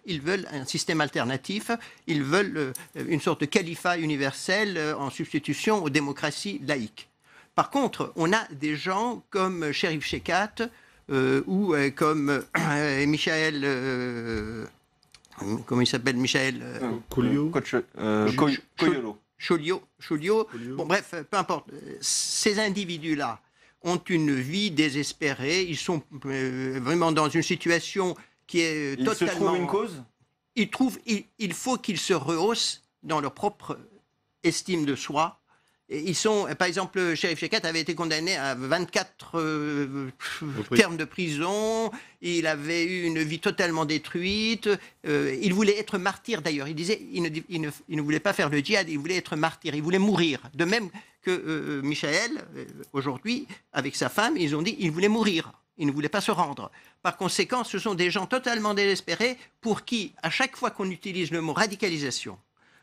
un système alternatif, ils veulent une sorte de califat universel en substitution aux démocraties laïques. Par contre, on a des gens comme Cherif Shekat ou comme Michael... comment il s'appelle, Michael Choliot. Bon, bref, peu importe. Ces individus-là ont une vie désespérée, ils sont vraiment dans une situation qui est totalement... Ils se trouvent une cause ? Il faut qu'ils se rehaussent dans leur propre estime de soi. Et ils sont, par exemple, Cherif Shekat avait été condamné à 24 termes de prison. Il avait eu une vie totalement détruite. Il voulait être martyr, d'ailleurs. Il disait il ne voulait pas faire le djihad, il voulait être martyr, il voulait mourir. De même que Michael, aujourd'hui, avec sa femme, ils ont dit qu'il voulait mourir. Il ne voulait pas se rendre. Par conséquent, ce sont des gens totalement désespérés pour qui, à chaque fois qu'on utilise le mot radicalisation,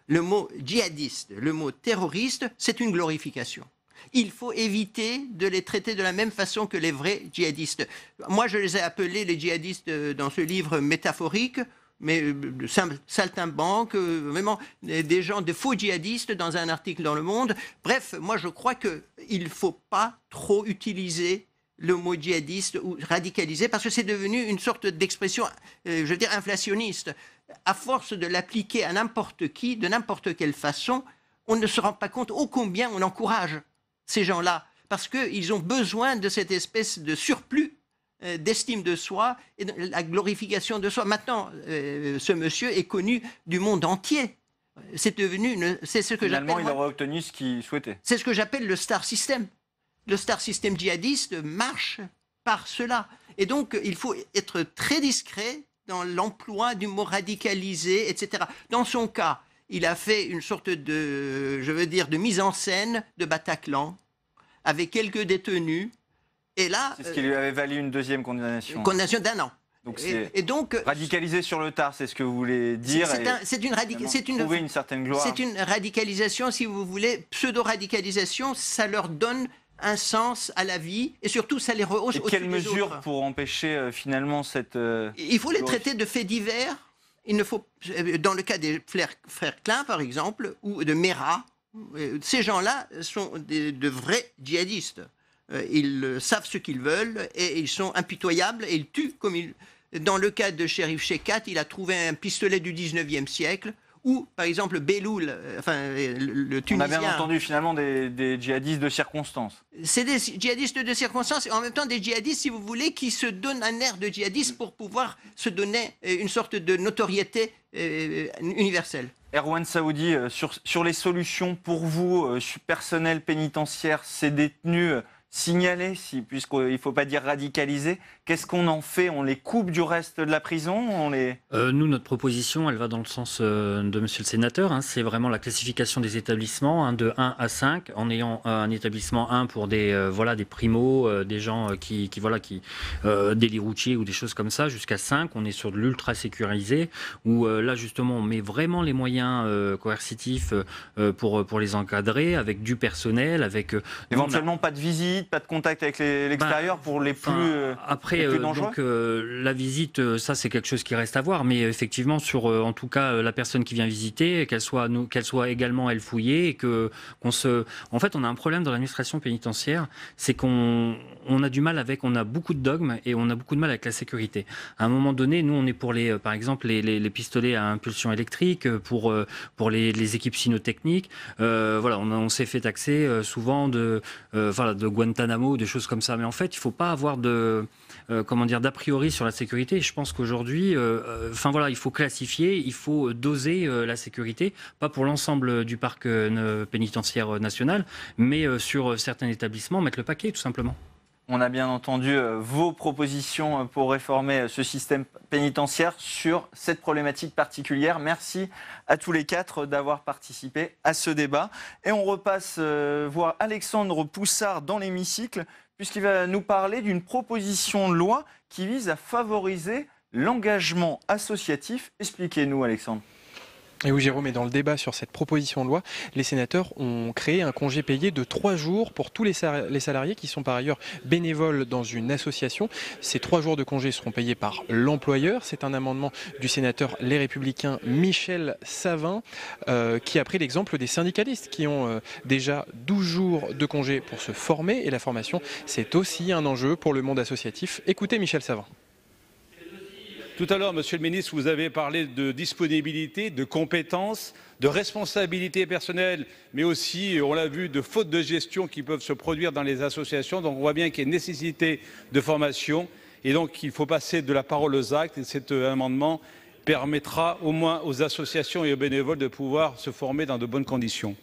le mot djihadiste, le mot terroriste, c'est une glorification. Il faut éviter de les traiter de la même façon que les vrais djihadistes. Moi, je les ai appelés les djihadistes dans ce livre métaphorique, mais saltimbanques, vraiment des gens, de faux djihadistes dans un article dans Le Monde. Bref, moi, je crois qu'il ne faut pas trop utiliser le mot djihadiste ou radicalisé, parce que c'est devenu une sorte d'expression, je veux dire, inflationniste. À force de l'appliquer à n'importe qui, de n'importe quelle façon, on ne se rend pas compte ô combien on encourage ces gens-là, parce qu'ils ont besoin de cette espèce de surplus d'estime de soi et de la glorification de soi. Maintenant, ce monsieur est connu du monde entier. C'est devenu, c'est ce que j'appelle... Finalement, il aurait obtenu ce qu'il souhaitait. C'est ce que j'appelle le star system. Le star system djihadiste marche par cela. Et donc, il faut être très discret dans l'emploi du mot radicalisé, etc. Dans son cas, il a fait une sorte de, je veux dire, de mise en scène de Bataclan, avec quelques détenus. Et là... C'est ce qui lui avait valu une deuxième condamnation. Une condamnation d'1 an. Donc radicalisé sur le tard, c'est ce que vous voulez dire. C'est une radicalisation, si vous voulez, pseudo-radicalisation. Ça leur donne un sens à la vie et surtout ça les rehausse au-dessus des autres. Et quelles mesures pour empêcher finalement cette... Il faut les traiter de faits divers. Il ne faut, dans le cas des frères Klein par exemple, ou de Mera, ces gens-là sont de vrais djihadistes. Ils savent ce qu'ils veulent et ils sont impitoyables et ils tuent comme ils... Dans le cas de Cherif Shekat, il a trouvé un pistolet du 19e siècle. Ou, par exemple, Belloul, le Tunisien... On a bien entendu finalement des djihadistes de circonstance. C'est des djihadistes de circonstance et en même temps des djihadistes, si vous voulez, qui se donnent un air de djihadiste pour pouvoir se donner une sorte de notoriété universelle. Erwan Saoudi, sur les solutions pour vous, personnel pénitentiaire, ces détenus signalés, puisqu'il ne faut pas dire radicalisés, qu'est-ce qu'on en fait? On les coupe du reste de la prison? Nous, notre proposition, elle va dans le sens de monsieur le sénateur. C'est vraiment la classification des établissements de 1 à 5, en ayant un établissement 1 pour des primos, des gens des lits routiers ou des choses comme ça, jusqu'à 5. On est sur de l'ultra sécurisé, où là, justement, on met vraiment les moyens coercitifs pour les encadrer, avec du personnel, avec... éventuellement, pas de visite, pas de contact avec l'extérieur pour les plus dangereux. Donc, la visite, ça c'est quelque chose qui reste à voir, mais effectivement en tout cas la personne qui vient visiter, qu'elle soit également elle fouillée, et en fait on a un problème dans l'administration pénitentiaire, c'est qu'on a du mal on a beaucoup de dogmes et on a beaucoup de mal avec la sécurité. À un moment donné, nous on est pour par exemple les pistolets à impulsion électrique, pour les équipes cynotechniques. On s'est fait taxer souvent de Guantanamo, des choses comme ça. Mais en fait, il ne faut pas avoir d'a priori sur la sécurité. Je pense qu'aujourd'hui, il faut classifier, il faut doser la sécurité, pas pour l'ensemble du parc pénitentiaire national, mais sur certains établissements, mettre le paquet, tout simplement. On a bien entendu vos propositions pour réformer ce système pénitentiaire sur cette problématique particulière. Merci à tous les 4 d'avoir participé à ce débat. Et on repasse voir Alexandre Poussard dans l'hémicycle, puisqu'il va nous parler d'une proposition de loi qui vise à favoriser l'engagement associatif. Expliquez-nous, Alexandre. Et oui, Jérôme, et dans le débat sur cette proposition de loi, les sénateurs ont créé un congé payé de 3 jours pour tous les salariés qui sont par ailleurs bénévoles dans une association. Ces 3 jours de congé seront payés par l'employeur. C'est un amendement du sénateur Les Républicains Michel Savin qui a pris l'exemple des syndicalistes qui ont déjà 12 jours de congé pour se former. Et la formation, c'est aussi un enjeu pour le monde associatif. Écoutez Michel Savin. Tout à l'heure, Monsieur le Ministre, vous avez parlé de disponibilité, de compétences, de responsabilité personnelle, mais aussi, on l'a vu, de fautes de gestion qui peuvent se produire dans les associations. Donc on voit bien qu'il y a une nécessité de formation et donc il faut passer de la parole aux actes. Et cet amendement permettra au moins aux associations et aux bénévoles de pouvoir se former dans de bonnes conditions.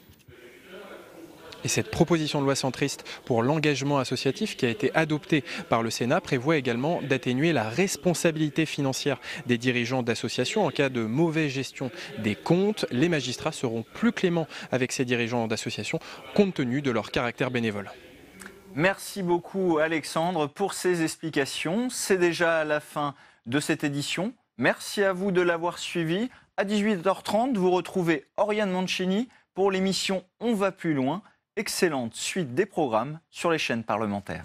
Et cette proposition de loi centriste pour l'engagement associatif qui a été adoptée par le Sénat prévoit également d'atténuer la responsabilité financière des dirigeants d'associations. En cas de mauvaise gestion des comptes, les magistrats seront plus cléments avec ces dirigeants d'associations compte tenu de leur caractère bénévole. Merci beaucoup Alexandre pour ces explications. C'est déjà la fin de cette édition. Merci à vous de l'avoir suivi. À 18h30, vous retrouvez Oriane Mancini pour l'émission On va plus loin. Excellente suite des programmes sur les chaînes parlementaires.